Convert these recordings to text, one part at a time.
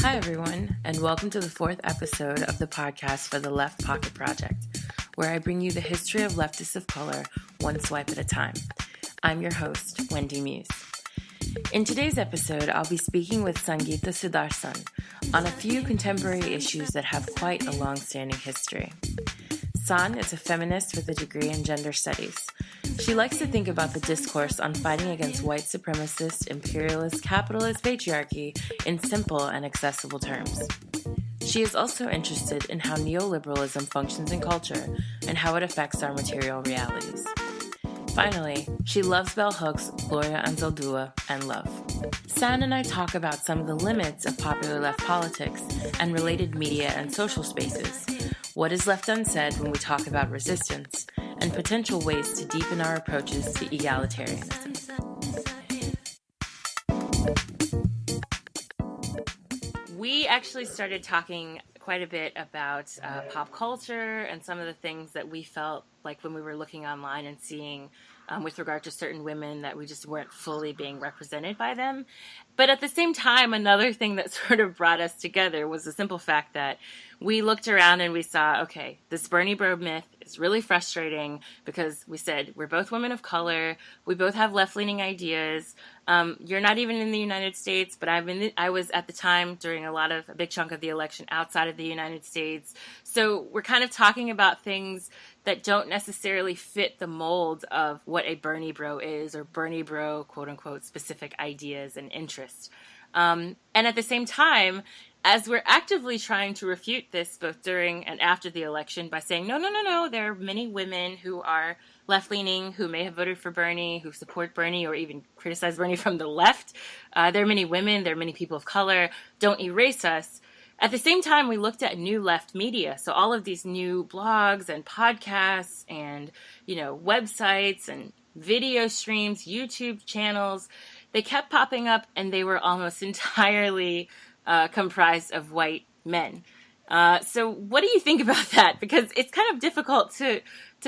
Hi, everyone, and welcome to the fourth episode of the podcast for the Left Pocket Project, where I bring you the history of leftists of color one swipe at a time. I'm your host, Wendy Muse. In today's episode, I'll be speaking with Sangeetha Sudharshan on a few contemporary issues that have quite a long-standing history. San is a feminist with a degree in gender studies. She likes to think about the discourse on fighting against white supremacist, imperialist, capitalist patriarchy in simple and accessible terms. She is also interested in how neoliberalism functions in culture and how it affects our material realities. Finally, she loves bell hooks, Gloria Anzaldúa, and love. San and I talk about some of the limits of popular left politics and related media and social spaces, what is left unsaid when we talk about resistance, and potential ways to deepen our approaches to egalitarianism. We actually started talking quite a bit about pop culture and some of the things that we felt like when we were looking online and seeing with regard to certain women that we just weren't fully being represented by them. But at the same time, another thing that sort of brought us together was the simple fact that we looked around and we saw, okay, this Bernie bro myth is really frustrating because we said we're both women of color, we both have left-leaning ideas. You're not even in the United States, but I was at the time during a big chunk of the election outside of the United States. So we're kind of talking about things that don't necessarily fit the mold of what a Bernie bro is or Bernie bro, quote unquote, specific ideas and interests. And at the same time, as we're actively trying to refute this both during and after the election by saying, no, there are many women who are left-leaning, who may have voted for Bernie, who support Bernie, or even criticize Bernie from the left. There are many women, there are many people of color. Don't erase us. At the same time, we looked at new left media. So all of these new blogs and podcasts and, websites and video streams, YouTube channels, they kept popping up and they were almost entirely comprised of white men. So what do you think about that? Because it's kind of difficult to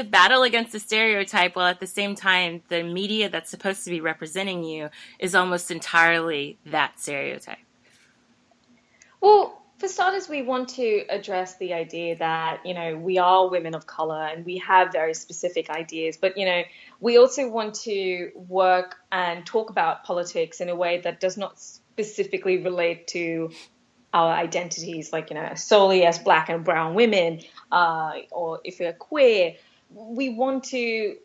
battle against a stereotype while at the same time the media that's supposed to be representing you is almost entirely that stereotype. Well, for starters, we want to address the idea that, we are women of color and we have very specific ideas. But, we also want to work and talk about politics in a way that does not specifically relate to our identities, like, solely as black and brown women, or if we're queer. We want to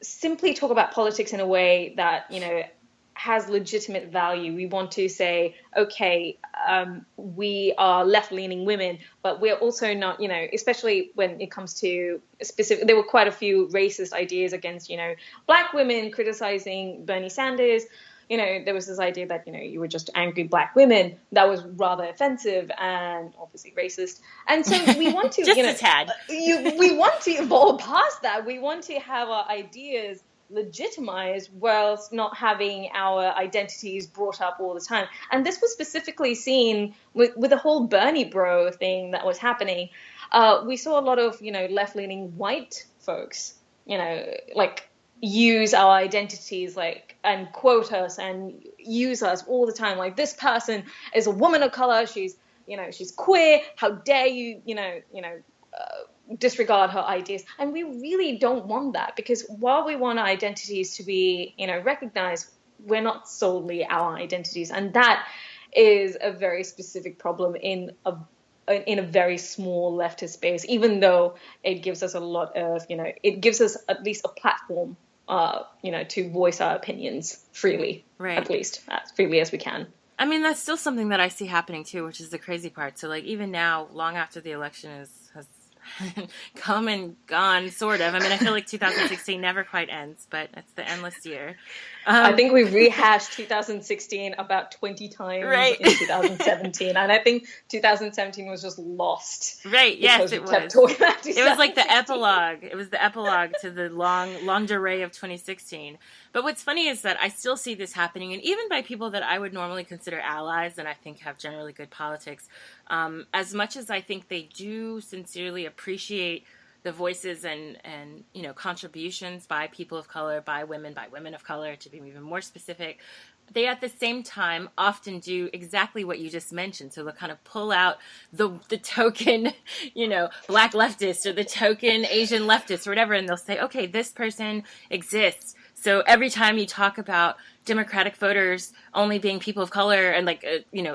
simply talk about politics in a way that, has legitimate value. We want to say, okay, we are left-leaning women, but we're also not, especially when it comes to specific, there were quite a few racist ideas against, black women criticizing Bernie Sanders. There was this idea that, you were just angry black women. That was rather offensive and obviously racist. And so we want to, just a tad. We want to evolve past that. We want to have our ideas legitimized whilst not having our identities brought up all the time. And this was specifically seen with the whole Bernie bro thing that was happening. We saw a lot of, left-leaning white folks, use our identities and quote us and use us all the time. Like, this person is a woman of color. She's queer. How dare you, disregard her ideas. And we really don't want that, because while we want our identities to be, recognized, we're not solely our identities. And that is a very specific problem in a very small leftist space, even though it gives us a lot of, it gives us at least a platform, to voice our opinions freely, right. At least as freely as we can. I mean, that's still something that I see happening too, which is the crazy part. So even now, long after the election has come and gone, sort of. I mean, I feel like 2016 never quite ends, but it's the endless year. I think we've rehashed 2016 about 20 times right. in 2017, and I think 2017 was just lost. Right, yes, it was. It was like the epilogue. It was the epilogue to the long durée of 2016. But what's funny is that I still see this happening, and even by people that I would normally consider allies and I think have generally good politics, as much as I think they do sincerely appreciate the voices and contributions by people of color, by women of color, to be even more specific, they at the same time often do exactly what you just mentioned. So they'll kind of pull out the token, black leftist or the token Asian leftist or whatever, and they'll say, okay, this person exists. So every time you talk about Democratic voters only being people of color and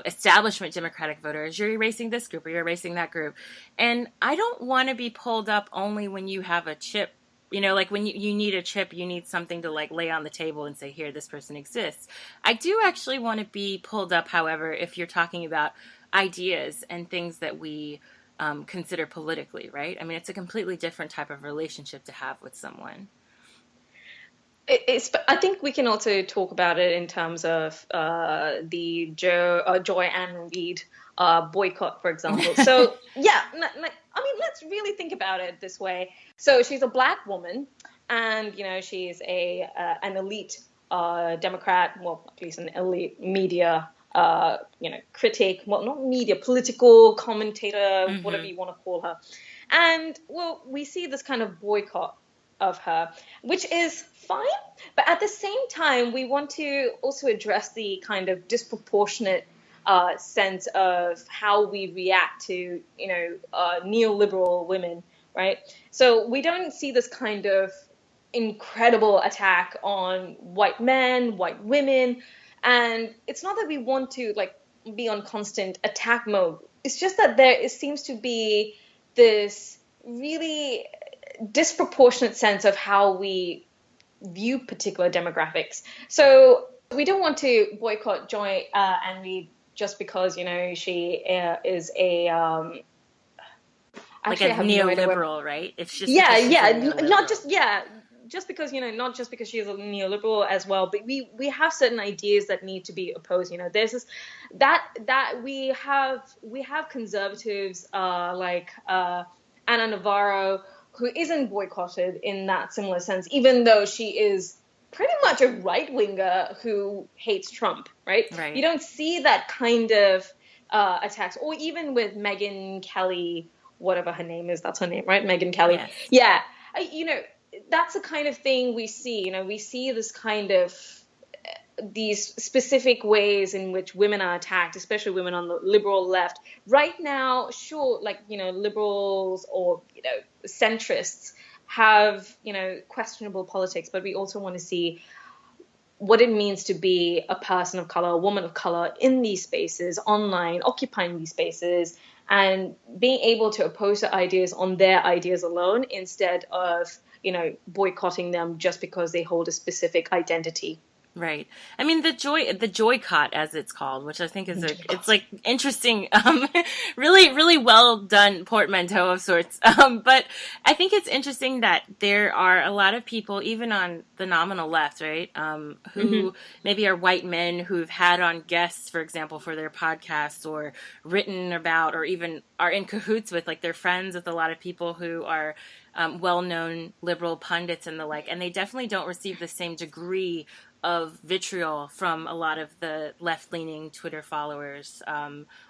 establishment Democratic voters, you're erasing this group or you're erasing that group. And I don't want to be pulled up only when you have a chip. Like when you need a chip, you need something to like lay on the table and say, here, this person exists. I do actually want to be pulled up, however, if you're talking about ideas and things that we consider politically, right? I mean, it's a completely different type of relationship to have with someone. I think we can also talk about it in terms of the Joy Ann Reid boycott, for example. So yeah, I mean, let's really think about it this way. So she's a black woman, and she's an elite Democrat, well, at least an elite media critic, well, not media, political commentator, whatever you want to call her. And well, we see this kind of boycott of her, which is fine, but at the same time, we want to also address the kind of disproportionate sense of how we react to, neoliberal women, right? So we don't see this kind of incredible attack on white men, white women, and it's not that we want to be on constant attack mode. It's just that it seems to be this really disproportionate sense of how we view particular demographics. So we don't want to boycott Joy Ann Reid just because she is a like a neoliberal, right? It's just just because not just because she's a neoliberal as well, but we have certain ideas that need to be opposed. There's this that we have conservatives like Ana Navarro, who isn't boycotted in that similar sense, even though she is pretty much a right-winger who hates Trump, right? You don't see that kind of attacks. Or even with Megyn Kelly, whatever her name is, that's her name, right? Megyn Kelly. Yes. Yeah. That's the kind of thing we see. We see this kind of these specific ways in which women are attacked, especially women on the liberal left. Right now, sure, liberals or, centrists have, questionable politics, but we also want to see what it means to be a person of color, a woman of color in these spaces, online, occupying these spaces, and being able to oppose the ideas on their ideas alone instead of, boycotting them just because they hold a specific identity. Right. I mean, the boycott, as it's called, which I think is it's like interesting, really, really well done portmanteau of sorts. But I think it's interesting that there are a lot of people, even on the nominal left, right, who maybe are white men who've had on guests, for example, for their podcasts or written about, or even are in cahoots with, like, they're friends with a lot of people who are well-known liberal pundits and the like, and they definitely don't receive the same degree of vitriol from a lot of the left-leaning Twitter followers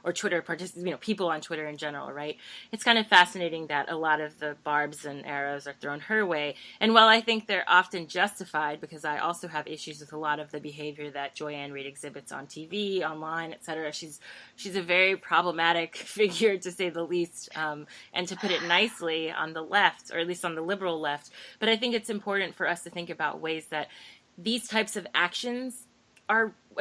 or Twitter participants, people on Twitter in general, right? It's kind of fascinating that a lot of the barbs and arrows are thrown her way. And while I think they're often justified, because I also have issues with a lot of the behavior that Joy Ann Reid exhibits on TV, online, etc. She's a very problematic figure, to say the least, and to put it nicely, on the left, or at least on the liberal left. But I think it's important for us to think about ways that these types of actions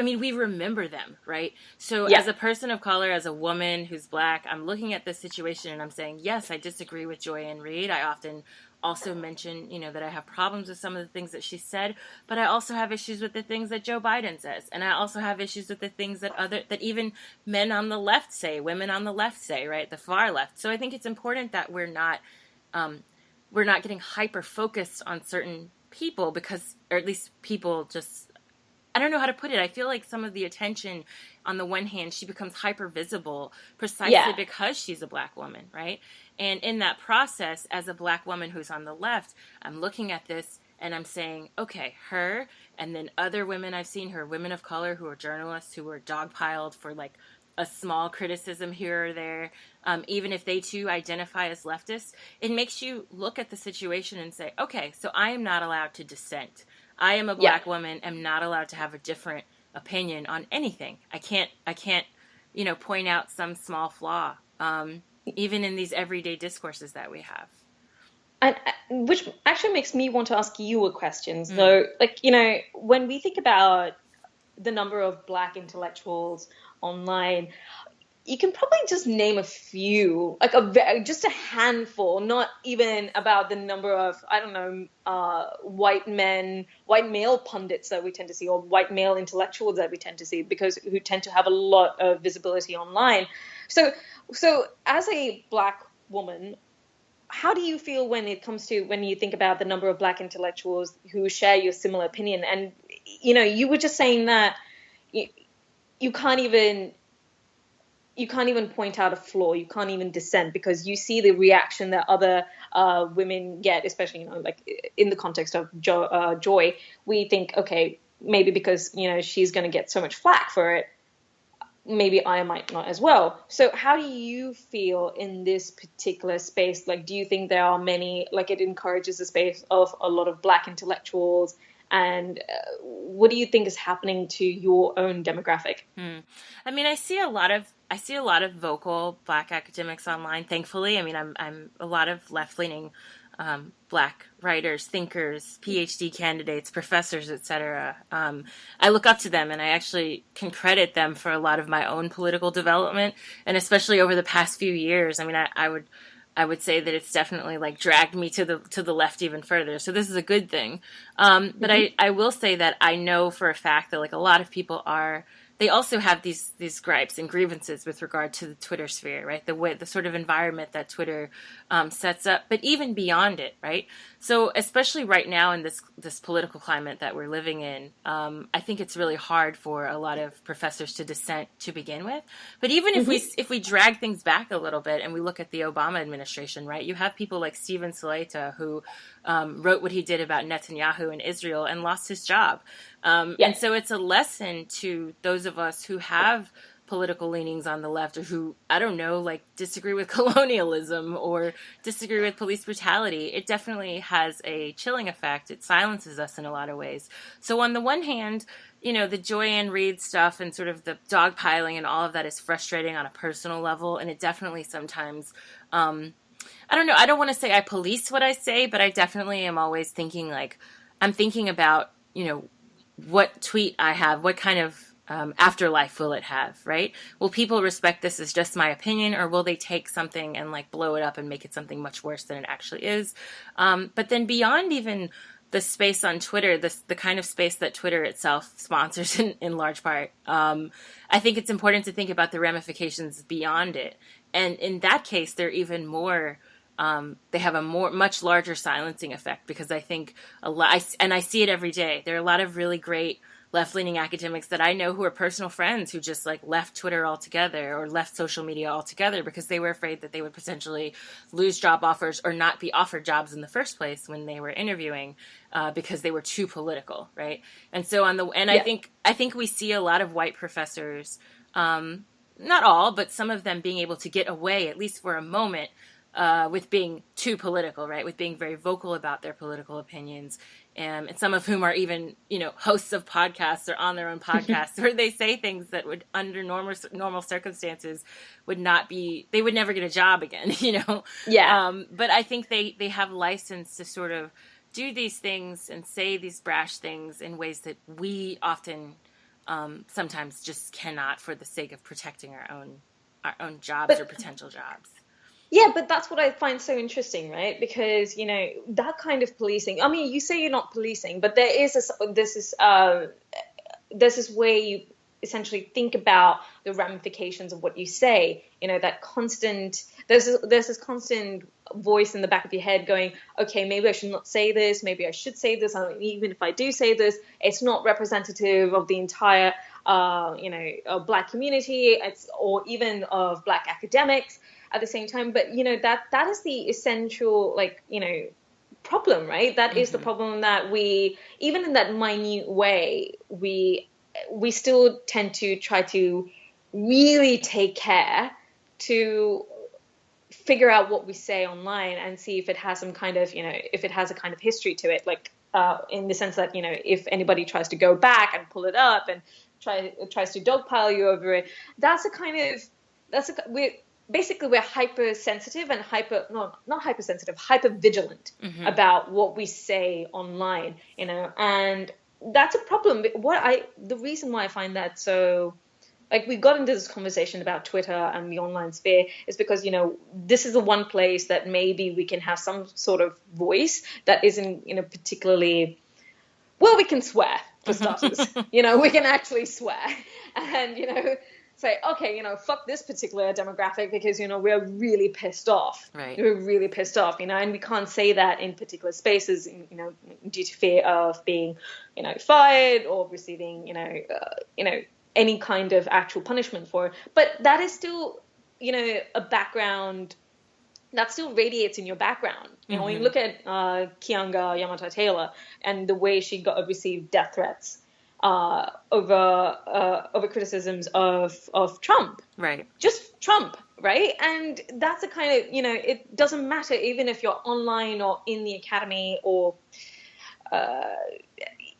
we remember them, right? So as a person of color, as a woman who's black, I'm looking at this situation and I'm saying, yes, I disagree with Joy Ann Reid. I often also mention, that I have problems with some of the things that she said, but I also have issues with the things that Joe Biden says. And I also have issues with the things that even men on the left say, women on the left say, right? The far left. So I think it's important that we're not getting hyper-focused on certain people, because, or at least people just, I don't know how to put it. I feel like some of the attention, on the one hand, she becomes hyper visible precisely because she's a black woman, right? And in that process, as a black woman who's on the left, I'm looking at this and I'm saying, okay, her, and then other women I've seen, her women of color who are journalists who were dogpiled for like a small criticism here or there, even if they too identify as leftists, it makes you look at the situation and say, okay, so I am not allowed to dissent. I am a black woman, am not allowed to have a different opinion on anything. I can't, point out some small flaw, even in these everyday discourses that we have. And which actually makes me want to ask you a question. Mm. So, like, when we think about the number of Black intellectuals online, you can probably just name a few, like just a handful, not even about the number of, I don't know, white male pundits that we tend to see, or white male intellectuals that we tend to see, because who tend to have a lot of visibility online. So as a Black woman, how do you feel when you think about the number of Black intellectuals who share your similar opinion? And, you were just saying that you, you can't even point out a flaw. You can't even dissent because you see the reaction that other women get, especially, like in the context of Joy. We think, okay, maybe because, she's going to get so much flack for it, maybe I might not as well. So how do you feel in this particular space? Like, do you think there are many, like it encourages a space of a lot of Black intellectuals? And what do you think is happening to your own demographic? I mean, I see a lot of vocal Black academics online. Thankfully, I mean, I'm a lot of left leaning Black writers, thinkers, PhD candidates, professors, etc. I look up to them, and I actually can credit them for a lot of my own political development, and especially over the past few years. I mean, I would say that it's definitely like dragged me to the left even further. So this is a good thing. But I will say that I know for a fact that like a lot of people they also have these gripes and grievances with regard to the Twitter sphere, right? The sort of environment that Twitter sets up, but even beyond it, right? So especially right now in this political climate that we're living in, I think it's really hard for a lot of professors to dissent to begin with. But even if we drag things back a little bit and we look at the Obama administration, right? You have people like Steven Salaita who wrote what he did about Netanyahu in Israel and lost his job. And so it's a lesson to those of us who have political leanings on the left, or who, I don't know, like disagree with colonialism or disagree with police brutality. It definitely has a chilling effect. It silences us in a lot of ways. So on the one hand, the Joy-Ann Reid stuff and sort of the dogpiling and all of that is frustrating on a personal level. And it definitely sometimes, I don't know, I don't want to say I police what I say, but I definitely am always thinking like, I'm thinking about, what tweet I have, what kind of afterlife will it have, right? Will people respect this as just my opinion, or will they take something and like blow it up and make it something much worse than it actually is? But then beyond even the space on Twitter, the kind of space that Twitter itself sponsors in large part, I think it's important to think about the ramifications beyond it. And in that case, they're even more they have a much larger silencing effect, because I think and I see it every day. There are a lot of really great left-leaning academics that I know who are personal friends who just like left Twitter altogether or left social media altogether because they were afraid that they would potentially lose job offers or not be offered jobs in the first place when they were interviewing because they were too political, right? And so I think we see a lot of white professors, not all, but some of them being able to get away, at least for a moment, with being too political, right? With being very vocal about their political opinions. And some of whom are even, hosts of podcasts or on their own podcasts where they say things that would, under normal circumstances, they would never get a job again, Yeah. But I think they have license to sort of do these things and say these brash things in ways that we often sometimes just cannot, for the sake of protecting our own jobs or potential jobs. Yeah, but that's what I find so interesting, right? Because, that kind of policing, I mean, you say you're not policing, but there's this way you essentially think about the ramifications of what you say, that constant, there's this constant voice in the back of your head going, okay, maybe I should not say this, maybe I should say this, even if I do say this, it's not representative of the entire, Black community, or even of Black academics at the same time. But that is the essential problem, right? That is the problem, that we, even in that minute way, we still tend to try to really take care to figure out what we say online and see if it has some kind of, if it has a kind of history to it, like in the sense that, if anybody tries to go back and pull it up and tries to dogpile you over it. We're hypersensitive and not hypersensitive, hyper vigilant about what we say online, and that's a problem. The reason why I find that so, like, we got into this conversation about Twitter and the online sphere is because, this is the one place that maybe we can have some sort of voice that isn't, particularly, well, we can swear, for starters. We can actually swear and, say, okay, fuck this particular demographic because, we're really pissed off. Right. We're really pissed off, and we can't say that in particular spaces, due to fear of being, fired or receiving, any kind of actual punishment for it. But that is still, a background that still radiates in your background. When you look at Kianga Yamata Taylor and the way she received death threats over criticisms of Trump. Right. Just Trump, right? And that's a kind of, it doesn't matter even if you're online or in the academy or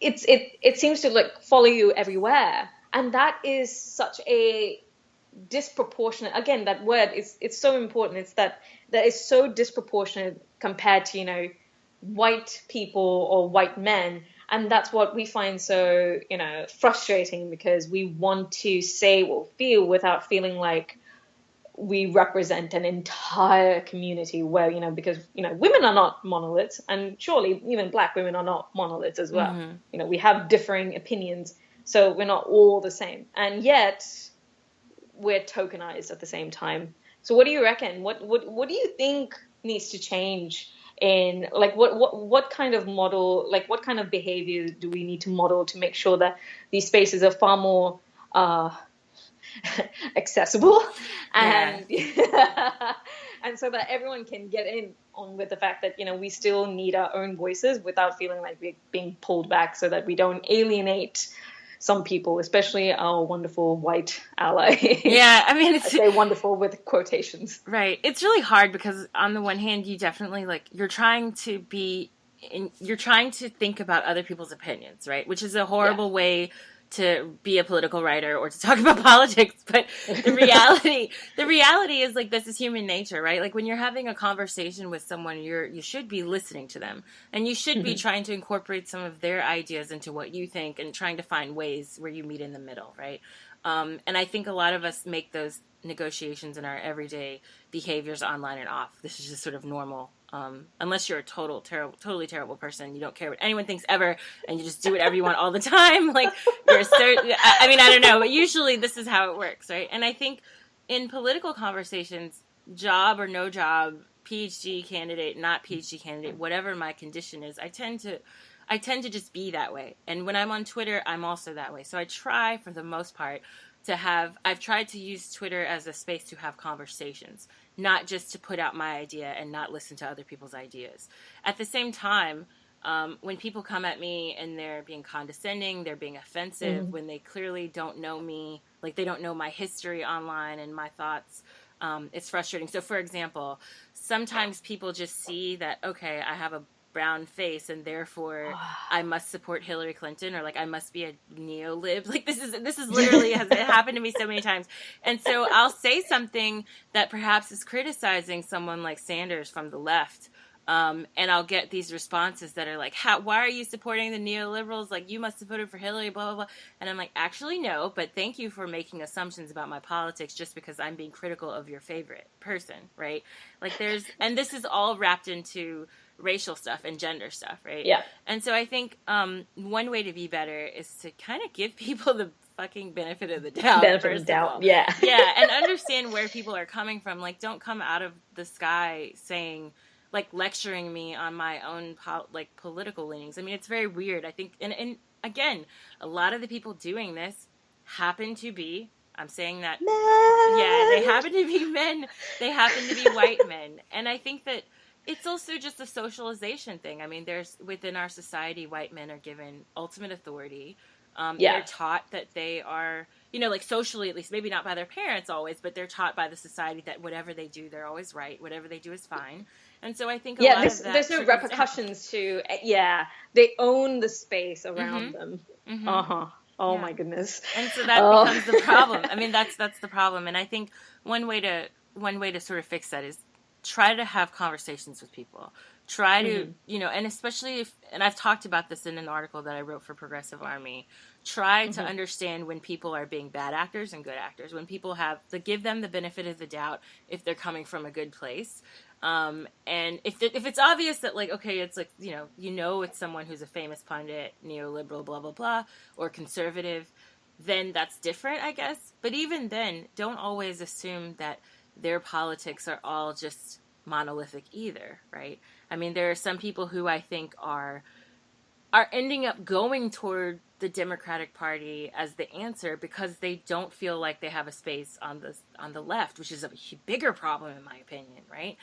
it seems to follow you everywhere. And that is such a disproportionate, again, that word it's so important. It's that is so disproportionate compared to, white people or white men. And that's what we find so, frustrating, because we want to say or feel without feeling like we represent an entire community where, because, women are not monoliths, and surely even Black women are not monoliths as well. We have differing opinions, so we're not all the same. And yet we're tokenized at the same time. So what do you reckon? What do you think needs to change in, what kind of model, what kind of behavior do we need to model to make sure that these spaces are far more accessible and and so that everyone can get in on with the fact that, we still need our own voices without feeling like we're being pulled back, so that we don't alienate some people, especially our wonderful white ally. Yeah, I mean, I say wonderful with quotations. Right. It's really hard because on the one hand, you definitely you're trying to think about other people's opinions, right? Which is a horrible way to be a political writer or to talk about politics. But the reality is this is human nature, right? When you're having a conversation with someone, you should be listening to them, and you should be trying to incorporate some of their ideas into what you think and trying to find ways where you meet in the middle, right? And I think a lot of us make those negotiations in our everyday behaviors online and off. This is just sort of normal. Unless you're a totally terrible person, you don't care what anyone thinks ever, and you just do whatever you want all the time. You're certain. I mean, I don't know, but usually this is how it works, right? And I think in political conversations, job or no job, PhD candidate, not PhD candidate, whatever my condition is, I tend to just be that way. And when I'm on Twitter, I'm also that way. So I try, for the most part, I've tried to use Twitter as a space to have conversations, not just to put out my idea and not listen to other people's ideas. At the same time, when people come at me and they're being condescending, they're being offensive, when they clearly don't know me, they don't know my history online and my thoughts, it's frustrating. So, for example, sometimes people just see that, okay, I have a brown face and therefore I must support Hillary Clinton, or I must be a neo-lib. This is literally it happened to me so many times. And so I'll say something that perhaps is criticizing someone like Sanders from the left, and I'll get these responses that are why are you supporting the neoliberals? You must have voted for Hillary, blah, blah, blah. And I'm actually no, but thank you for making assumptions about my politics just because I'm being critical of your favorite person, right? And this is all wrapped into racial stuff and gender stuff, right? Yeah. And so I think one way to be better is to kind of give people the fucking benefit of the doubt. Yeah. Yeah, and understand where people are coming from. Don't come out of the sky saying, lecturing me on my own political leanings. I mean, it's very weird. I think, and again, a lot of the people doing this happen to be, I'm saying that, men. Yeah, they happen to be men. They happen to be white men. And I think that it's also just a socialization thing. I mean, within our society, white men are given ultimate authority. They're taught that they are, socially at least, maybe not by their parents always, but they're taught by the society that whatever they do, they're always right. Whatever they do is fine. And so I think a lot of that... there's no repercussions to... Yeah, they own the space around them. Oh Yeah. my goodness. And so that Oh. becomes the problem. I mean, that's the problem. And I think one way to sort of fix that is try to have conversations with people. Try to, Mhm. and especially if, and I've talked about this in an article that I wrote for Progressive Army. Try to Mhm. understand when people are being bad actors and good actors. When people have to give them the benefit of the doubt if they're coming from a good place. And if it's obvious that, like, okay, it's like, it's someone who's a famous pundit, neoliberal, blah blah blah, or conservative, then that's different, I guess. But even then, don't always assume that their politics are all just monolithic either, right? I mean, there are some people who I think are ending up going toward the Democratic Party as the answer because they don't feel like they have a space on the left, which is a bigger problem in my opinion, right?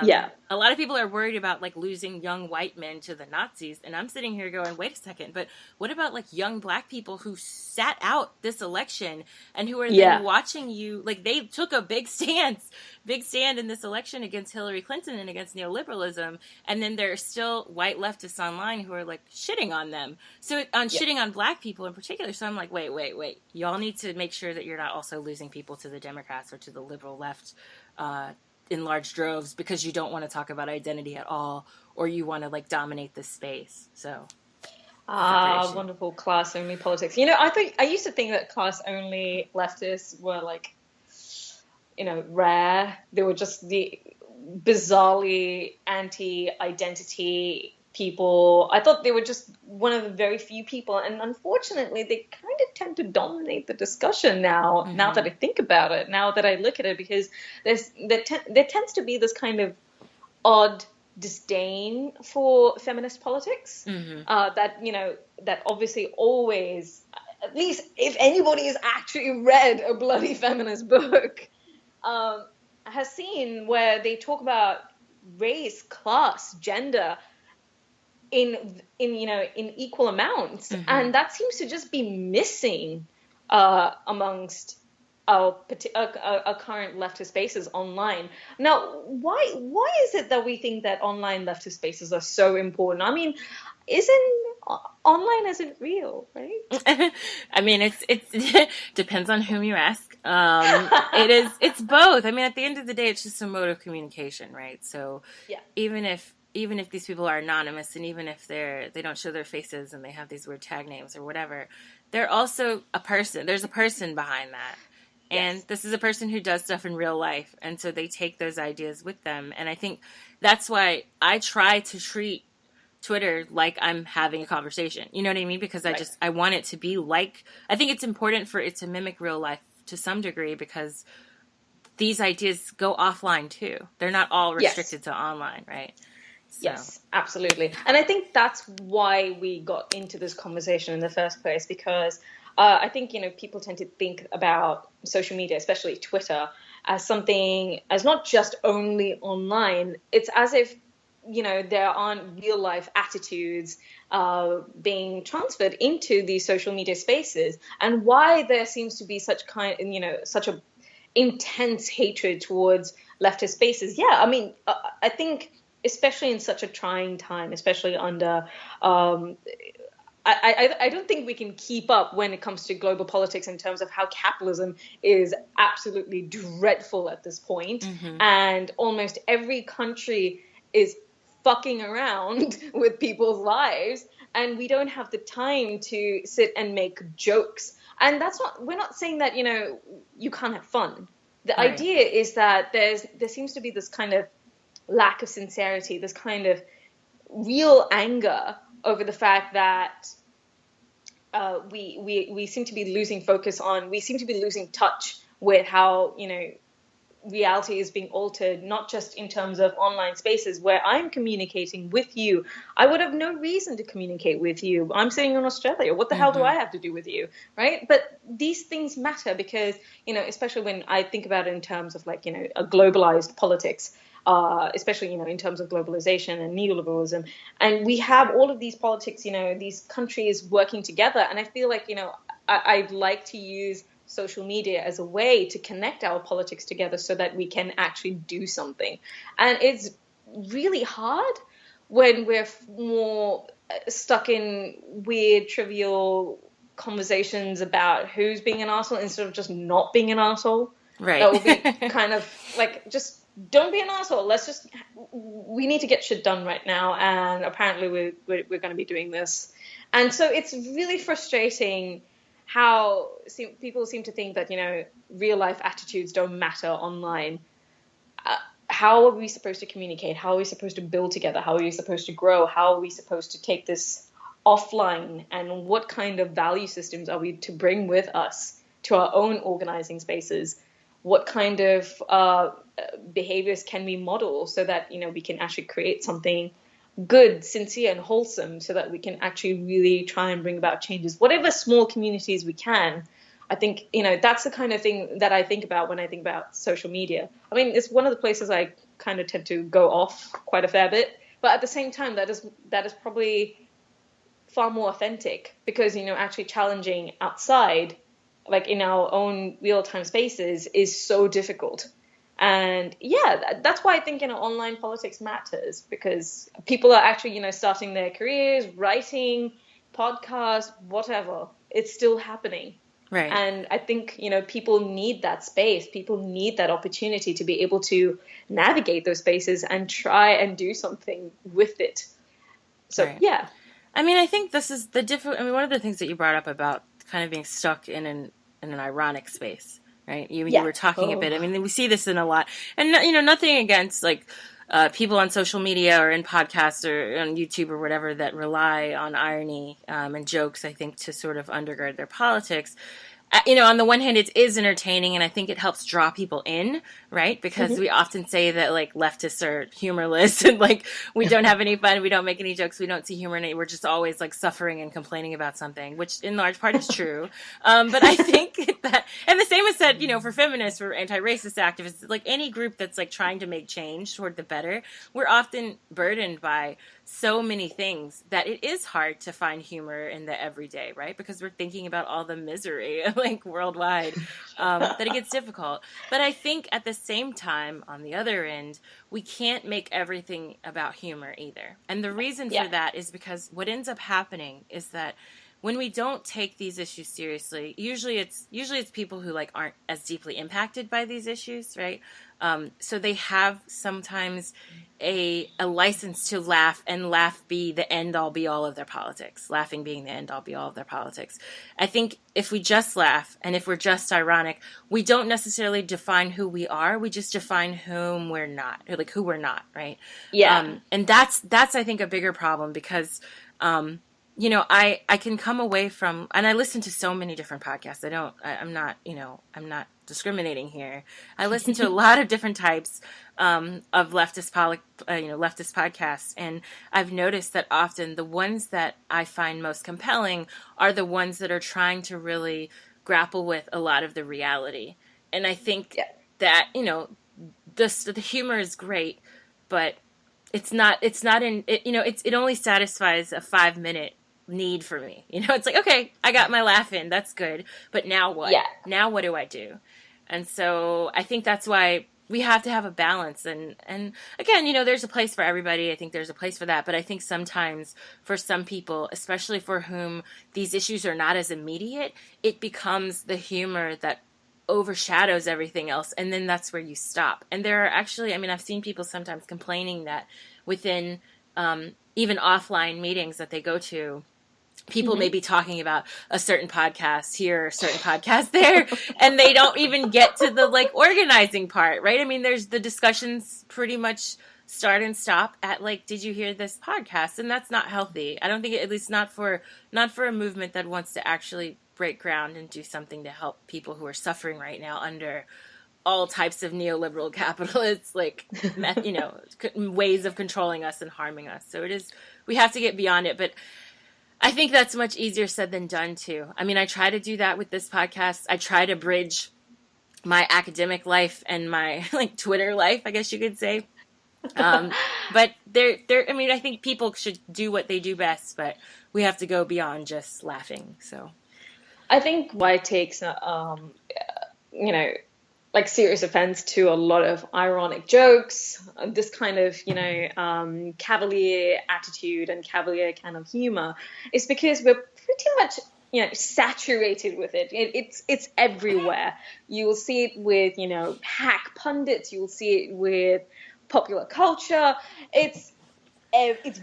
Yeah. A lot of people are worried about like losing young white men to the Nazis, and I'm sitting here going, wait a second, but what about like young black people who sat out this election and who are then Yeah. watching you? Like they took a big stand in this election against Hillary Clinton and against neoliberalism, and then there are still white leftists online who are like shitting on them. So Yeah. shitting on black people in particular. So I'm like, wait. Y'all need to make sure that you're not also losing people to the Democrats or to the liberal left in large droves because you don't want to talk about identity at all, or you want to like dominate this space. So Ah, separation. wonderful class only politics. I used to think that class only leftists were like, rare. They were just the bizarrely anti-identity people. I thought they were just one of the very few people, and unfortunately, they kind of tend to dominate the discussion now. Now that Mm-hmm. I think about it, now that I look at it, because there tends to be this kind of odd disdain for feminist politics. Mm-hmm. That obviously always, at least if anybody has actually read a bloody feminist book, um, has seen where they talk about race, class, gender in equal amounts, Mm-hmm. and that seems to just be missing amongst our current leftist spaces online. Now, why is it that we think that online leftist spaces are so important? I mean, isn't online isn't real, right? I mean, it's depends on whom you ask. It's both. I mean, at the end of the day, it's just a mode of communication, right? So Yeah. even if these people are anonymous, and even if they don't show their faces and they have these weird tag names or whatever, they're also a person. There's a person behind that. And Yes. this is a person who does stuff in real life. And so they take those ideas with them. And I think that's why I try to treat Twitter like I'm having a conversation. You know what I mean? Because Right. I want it to be like, I think it's important for it to mimic real life to some degree because these ideas go offline too. They're not all Yes. restricted to online, right? So, Yes, absolutely. And I think that's why we got into this conversation in the first place, because I think, people tend to think about social media, especially Twitter, as something, as not just only online. It's as if, there aren't real life attitudes being transferred into these social media spaces, and why there seems to be such a intense hatred towards leftist spaces. Yeah, I mean, I think especially in such a trying time, especially under, I don't think we can keep up when it comes to global politics in terms of how capitalism is absolutely dreadful at this point, mm-hmm. and almost every country is fucking around with people's lives, and we don't have the time to sit and make jokes. And we're not saying that, you can't have fun. The Right. idea is that there seems to be this kind of lack of sincerity, this kind of real anger over the fact that we seem to be losing focus on, we seem to be losing touch with how, reality is being altered, not just in terms of online spaces where I'm communicating with you. I would have no reason to communicate with you. I'm sitting in Australia. What the hell do Mm-hmm. I have to do with you? Right? But these things matter because, especially when I think about it in terms of like, a globalized politics, especially, in terms of globalization and neoliberalism. And we have all of these politics, these countries working together. And I feel like, I'd like to use social media as a way to connect our politics together so that we can actually do something. And it's really hard when we're more stuck in weird, trivial conversations about who's being an arsehole instead of just not being an arsehole. Right. That will be kind of like, just don't be an arsehole. We need to get shit done right now. And apparently we're going to be doing this. And so it's really frustrating how people seem to think that, real life attitudes don't matter online. How are we supposed to communicate? How are we supposed to build together? How are we supposed to grow? How are we supposed to take this offline? And what kind of value systems are we to bring with us to our own organizing spaces? What kind of behaviors can we model so that, we can actually create something good, sincere, and wholesome, so that we can actually really try and bring about changes, whatever small communities we can. I think, that's the kind of thing that I think about when I think about social media. I mean, it's one of the places I kind of tend to go off quite a fair bit, but at the same time, that is probably far more authentic, because, actually challenging outside, like in our own real-time spaces, is so difficult. And yeah, that's why I think, online politics matters, because people are actually, starting their careers, writing, podcasts, whatever. It's still happening. Right. And I think, people need that space. People need that opportunity to be able to navigate those spaces and try and do something with it. So, right. Yeah. I mean, I think this is one of the things that you brought up about kind of being stuck in an ironic space, right? You were talking a bit. I mean, we see this in a lot. And, nothing against, like, people on social media or in podcasts or on YouTube or whatever that rely on irony and jokes, I think, to sort of undergird their politics. On the one hand, it is entertaining, and I think it helps draw people in, right? Because we often say that, like, leftists are humorless, and, like, we don't have any fun, we don't make any jokes, we don't see humor in it, we're just always, like, suffering and complaining about something, which in large part is true. But I think that, and the same is said, for feminists, for anti-racist activists, like, any group that's, like, trying to make change toward the better, we're often burdened by so many things that it is hard to find humor in the everyday, right? Because we're thinking about all the misery, like, worldwide, that it gets difficult. But I think at the same time, on the other end, we can't make everything about humor either. And the reason for that is because what ends up happening is that when we don't take these issues seriously, usually it's people who, like, aren't as deeply impacted by these issues, right? So they have sometimes a license to laugh, and laugh be the end all be all of their politics, laughing being the end all be all of their politics. I think if we just laugh, and if we're just ironic, we don't necessarily define who we are. We just define whom we're not, or, like, who we're not, right? Yeah. And that's I think a bigger problem, because I can come away from, and I listen to so many different podcasts. I'm not discriminating here. I listen to a lot of different types of leftist podcasts, and I've noticed that often the ones that I find most compelling are the ones that are trying to really grapple with a lot of the reality. And I think that, the humor is great, but it only satisfies a 5-minute need for me. It's like, okay, I got my laugh in, that's good, but now what? Now what do I do? And so I think that's why we have to have a balance. And again, there's a place for everybody. I think there's a place for that. But I think sometimes for some people, especially for whom these issues are not as immediate, it becomes the humor that overshadows everything else. And then that's where you stop. And there are actually, I've seen people sometimes complaining that within even offline meetings that they go to, people may be talking about a certain podcast here, a certain podcast there, and they don't even get to the, like, organizing part, right? There's the discussions pretty much start and stop at, like, did you hear this podcast? And that's not healthy. I don't think, at least not for a movement that wants to actually break ground and do something to help people who are suffering right now under all types of neoliberal capitalists, like, ways of controlling us and harming us. So we have to get beyond it. But I think that's much easier said than done, too. I try to do that with this podcast. I try to bridge my academic life and my, like, Twitter life, I guess you could say. But I think people should do what they do best, but we have to go beyond just laughing. So I think why it takes, like, serious offense to a lot of ironic jokes, this kind of, cavalier attitude and cavalier kind of humor, is because we're pretty much saturated with it. It's everywhere. You will see it with, hack pundits. You will see it with popular culture. It's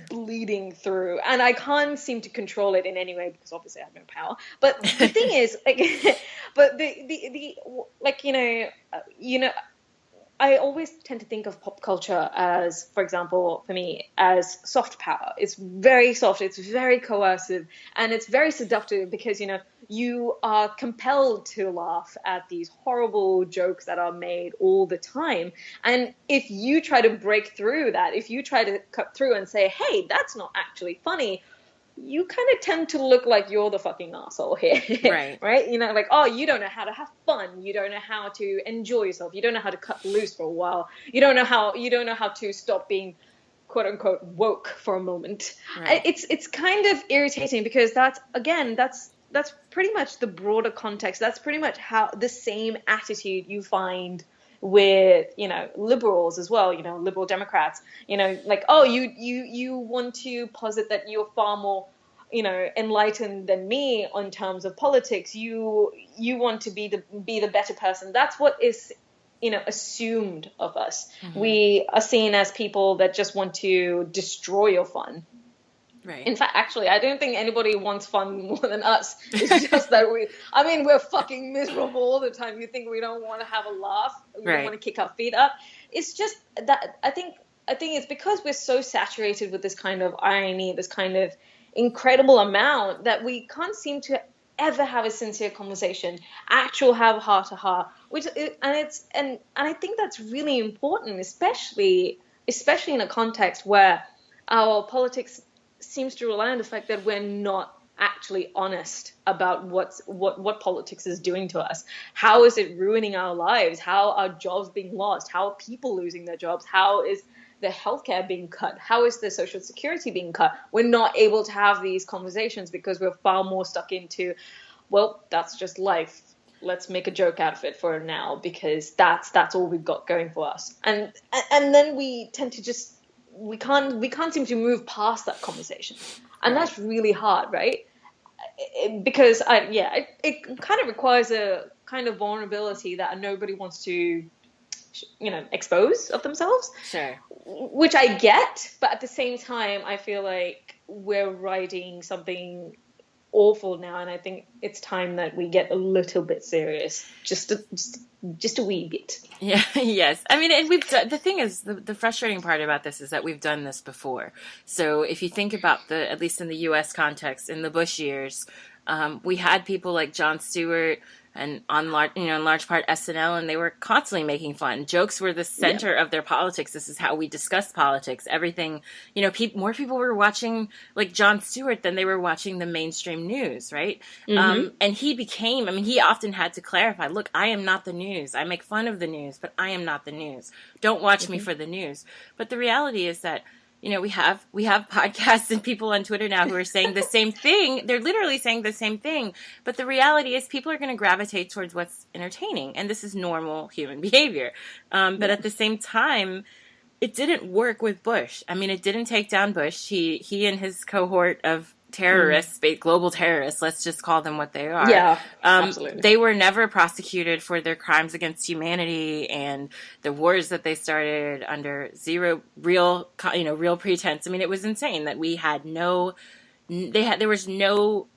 bleeding through, and I can't seem to control it in any way because obviously I have no power. But the thing is, like, but the like, I always tend to think of pop culture as, for example, for me, as soft power. It's very soft, it's very coercive, and it's very seductive because, you are compelled to laugh at these horrible jokes that are made all the time. And if you try to break through that, if you try to cut through and say, hey, that's not actually funny, you kind of tend to look like you're the fucking asshole here. Right. Right? Like, oh, you don't know how to have fun. You don't know how to enjoy yourself. You don't know how to cut loose for a while. You don't know how to stop being quote unquote woke for a moment. Right. It's kind of irritating because that's pretty much the broader context. That's pretty much how the same attitude you find with, liberals as well, liberal Democrats, like, oh, you want to posit that you're far more, enlightened than me in terms of politics. You want to be the better person. That's what is, assumed of us. Mm-hmm. We are seen as people that just want to destroy your fun. Right. In fact, actually, I don't think anybody wants fun more than us. It's just that we're fucking miserable all the time. You think we don't want to have a laugh? We don't want to kick our feet up? It's just that I think it's because we're so saturated with this kind of irony, this kind of incredible amount that we can't seem to ever have a sincere conversation, have heart to heart. And I think that's really important, especially in a context where our politics seems to rely on the fact that we're not actually honest about what politics is doing to us. How is it ruining our lives? How are jobs being lost? How are people losing their jobs? How is the healthcare being cut? How is the social security being cut? We're not able to have these conversations because we're far more stuck into, well, that's just life. Let's make a joke out of it for now because that's all we've got going for us. And then we tend to just we can't seem to move past that conversation, and that's really hard, right? Because it kind of requires a kind of vulnerability that nobody wants to expose of themselves. Sure. Which I get, but at the same time I feel like we're writing something awful now, and I think it's time that we get a little bit serious, just a wee bit. Yeah. Yes. I mean, and the thing is, the frustrating part about this is that we've done this before. So if you think about at least in the U.S. context, in the Bush years, we had people like Jon Stewart and in large part SNL, and they were constantly making fun. Jokes were the center of their politics. This is how we discussed politics. Everything, more people were watching like Jon Stewart than they were watching the mainstream news, right? Mm-hmm. And he often had to clarify, look, I am not the news. I make fun of the news, but I am not the news. Don't watch me for the news. But the reality is that, we have podcasts and people on Twitter now who are saying the same thing. They're literally saying the same thing. But the reality is people are going to gravitate towards what's entertaining. And this is normal human behavior. But at the same time, it didn't work with Bush. I mean, it didn't take down Bush. He and his cohort of terrorists, global terrorists, let's just call them what they are. Yeah, absolutely. They were never prosecuted for their crimes against humanity and the wars that they started under zero real pretense. I mean, it was insane that we had there was no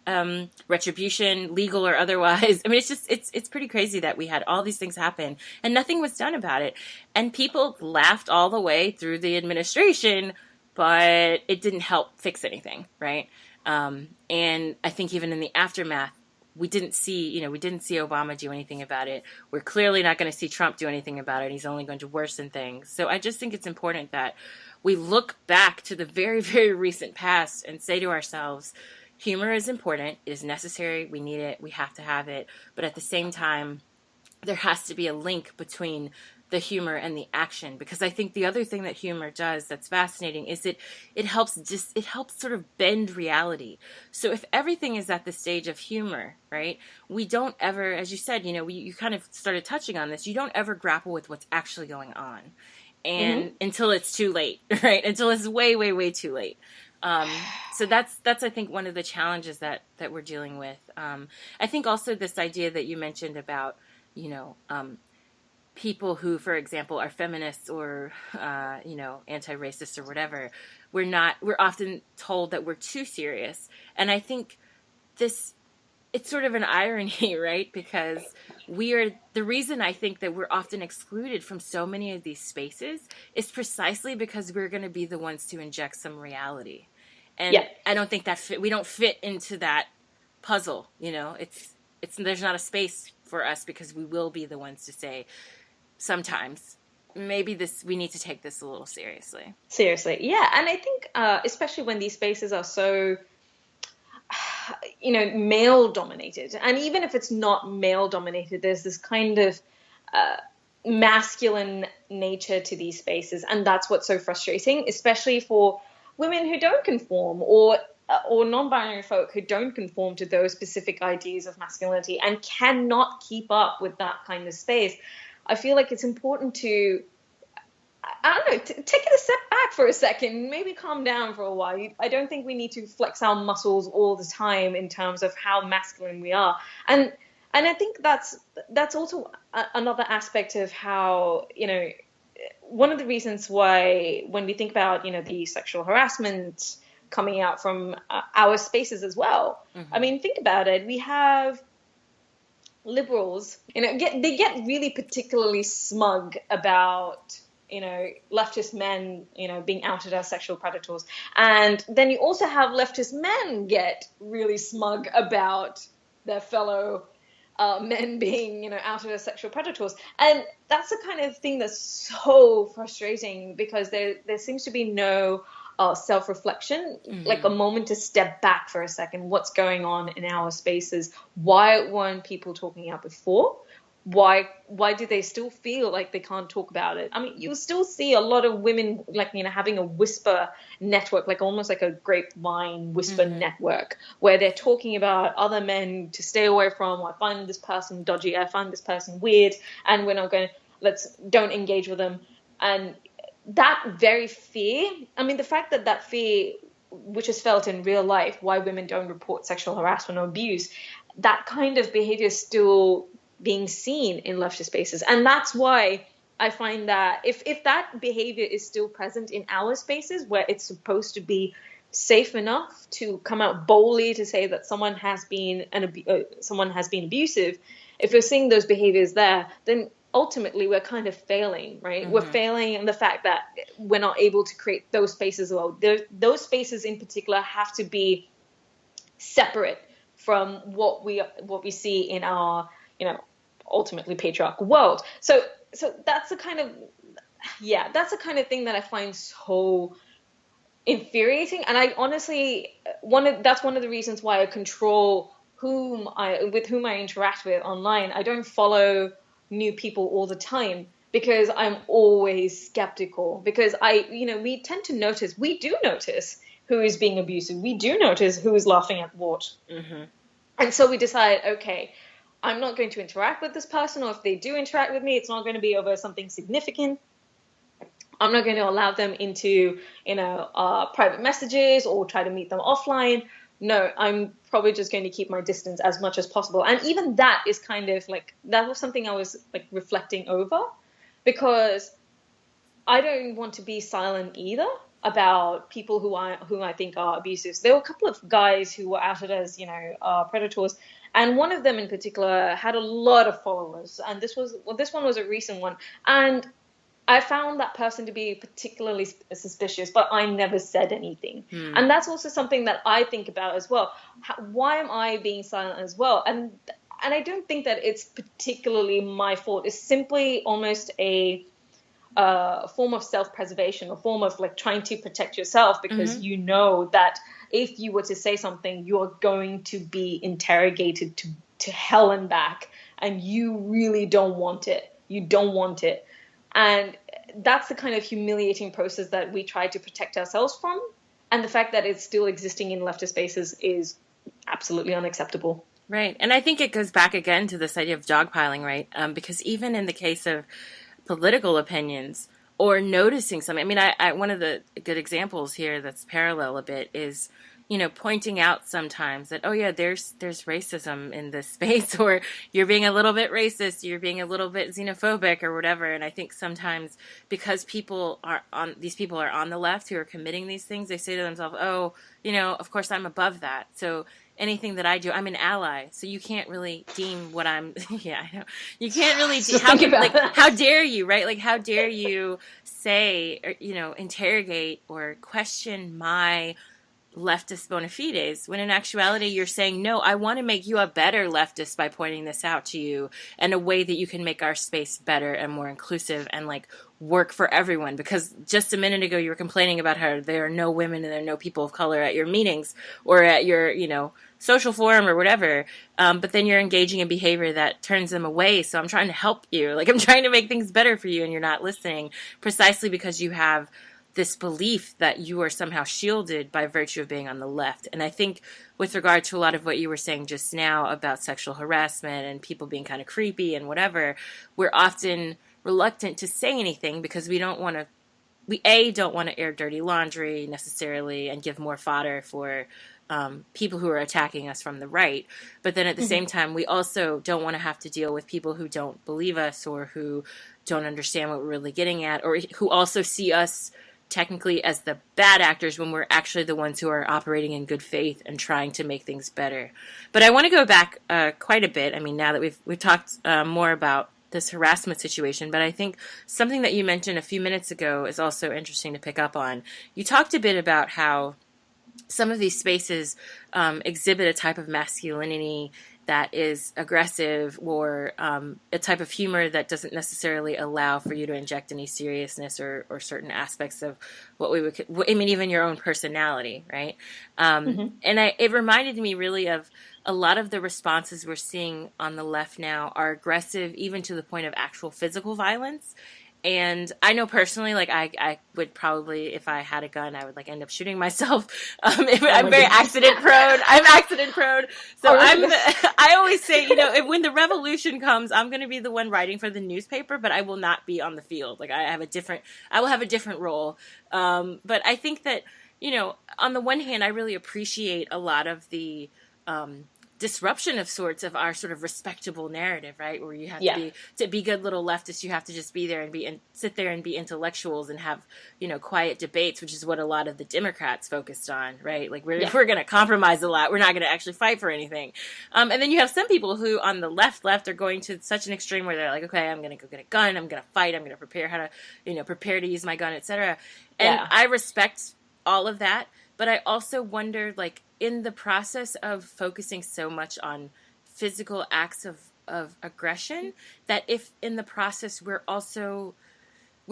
retribution, legal or otherwise. I mean, it's pretty crazy that we had all these things happen and nothing was done about it. And people laughed all the way through the administration, but it didn't help fix anything, right? And I think even in the aftermath, we didn't see Obama do anything about it. We're clearly not going to see Trump do anything about it. He's only going to worsen things. So I just think it's important that we look back to the very, very recent past and say to ourselves, humor is important. It is necessary. We need it. We have to have it. But at the same time, there has to be a link between the humor and the action, because I think the other thing that humor does that's fascinating is it helps sort of bend reality. So if everything is at the stage of humor, right, we don't ever, as you said, you kind of started touching on this, you don't ever grapple with what's actually going on. And until it's too late, right? Until it's way, way, way too late. So that's I think one of the challenges that we're dealing with. I think also this idea that you mentioned about, you know, people who, for example, are feminists or you know, anti-racist or whatever. We're often told that we're too serious, and I think this it's sort of an irony, right? Because we are the reason I think that we're often excluded from so many of these spaces is precisely because we're going to be the ones to inject some reality. And Yeah. I don't think we don't fit into that puzzle, you know. There's not a space for us because we will be the ones to say sometimes maybe we need to take this a little seriously. Seriously. Yeah. And I think, especially when these spaces are so, you know, male dominated. And even if it's not male dominated, there's this kind of masculine nature to these spaces. And that's what's so frustrating, especially for women who don't conform, or non-binary folk who don't conform to those specific ideas of masculinity and cannot keep up with that kind of space. I feel like it's important to, I don't know, take it a step back for a second, maybe calm down for a while. I don't think we need to flex our muscles all the time in terms of how masculine we are. And I think that's also another aspect of how, you know, one of the reasons why when we think about, you know, the sexual harassment coming out from our spaces as well. Mm-hmm. I mean, think about it. We have liberals, you know, they get really particularly smug about, you know, leftist men, you know, being outed as sexual predators. And then you also have leftist men get really smug about their fellow men being, you know, outed as sexual predators. And that's the kind of thing that's so frustrating because there seems to be no self-reflection, mm-hmm. like a moment to step back for a second. What's going on in our spaces? Why weren't people talking out before? Why do they still feel like they can't talk about it? I mean, you still see a lot of women, like, you know, having a whisper network, like almost like a grapevine whisper mm-hmm. network, where they're talking about other men to stay away from. I find this person dodgy. I find this person weird, and we're not going to, don't engage with them. And that very fear, I mean, the fact that fear, which is felt in real life, why women don't report sexual harassment or abuse, that kind of behavior is still being seen in leftist spaces. And that's why I find that if that behavior is still present in our spaces where it's supposed to be safe enough to come out boldly to say that someone has been abusive, if we're seeing those behaviors there, then ultimately we're kind of failing, right? Mm-hmm. We're failing in the fact that we're not able to create those spaces well. Those spaces in particular have to be separate from what we see in our, you know, ultimately patriarchal world. So that's the kind of thing that I find so infuriating. And I honestly, that's one of the reasons why I control with whom I interact with online. I don't follow new people all the time because I'm always skeptical, because we tend to notice, we do notice who is being abusive. We do notice who is laughing at what. Mm-hmm. And so we decide, okay, I'm not going to interact with this person, or if they do interact with me, it's not going to be over something significant. I'm not going to allow them into, private messages or try to meet them offline. No, I'm probably just going to keep my distance as much as possible. And even that is kind of like, that was something I was like reflecting over, because I don't want to be silent either about people who I think are abusive. There were a couple of guys who were outed as, predators. And one of them in particular had a lot of followers. And this one was a recent one. And I found that person to be particularly suspicious, but I never said anything. And that's also something that I think about as well. Why am I being silent as well? And I don't think that it's particularly my fault. It's simply almost a form of self-preservation, a form of like trying to protect yourself, because mm-hmm. you know that if you were to say something, you're going to be interrogated to hell and back, and you really don't want it. You don't want it. And that's the kind of humiliating process that we try to protect ourselves from. And the fact that it's still existing in leftist spaces is absolutely unacceptable. Right. And I think it goes back again to this idea of dogpiling, right? Because even in the case of political opinions, or noticing something. I mean, I one of the good examples here that's parallel a bit is, pointing out sometimes that, oh yeah, there's racism in this space, or you're being a little bit racist, you're being a little bit xenophobic or whatever. And I think sometimes because these people are on the left who are committing these things, they say to themselves, oh, of course I'm above that. So anything that I do, I'm an ally. So you can't really deem what I'm, yeah, I know. You can't really, how dare you, right? Like, how dare you say, or, interrogate or question my leftist bona fides, when in actuality you're saying, no, I want to make you a better leftist by pointing this out to you in a way that you can make our space better and more inclusive and like work for everyone. Because just a minute ago you were complaining about how there are no women and there are no people of color at your meetings or at your social forum or whatever, but then you're engaging in behavior that turns them away. So I'm trying to help you, like I'm trying to make things better for you, and you're not listening precisely because you have this belief that you are somehow shielded by virtue of being on the left. And I think with regard to a lot of what you were saying just now about sexual harassment and people being kind of creepy and whatever, we're often reluctant to say anything because we don't want to air dirty laundry necessarily and give more fodder for people who are attacking us from the right. But then at the same time, we also don't want to have to deal with people who don't believe us or who don't understand what we're really getting at, or who also see us technically as the bad actors when we're actually the ones who are operating in good faith and trying to make things better. But I want to go back quite a bit. I mean, now that we've talked more about this harassment situation, but I think something that you mentioned a few minutes ago is also interesting to pick up on. You talked a bit about how some of these spaces exhibit a type of masculinity that is aggressive, or a type of humor that doesn't necessarily allow for you to inject any seriousness or certain aspects of what we would, I mean, even your own personality, right? And it reminded me really of a lot of the responses we're seeing on the left now are aggressive, even to the point of actual physical violence. And I know personally, like I would probably, if I had a gun, I would like end up shooting myself. I'm very accident prone. I'm accident prone. So I always say, when the revolution comes, I'm going to be the one writing for the newspaper, but I will not be on the field. Like I will have a different role. But I think that, on the one hand, I really appreciate a lot of the, disruption of sorts of our sort of respectable narrative, right? Where you have to be good little leftists, you have to just be there and sit there and be intellectuals and have, quiet debates, which is what a lot of the Democrats focused on, right? Like we're going to compromise a lot. We're not going to actually fight for anything. And then you have some people who on the left are going to such an extreme where they're like, okay, I'm going to go get a gun. I'm going to fight. I'm going to prepare how to, prepare to use my gun, etc. And I respect all of that. But I also wonder, like, in the process of focusing so much on physical acts of aggression, that if in the process we're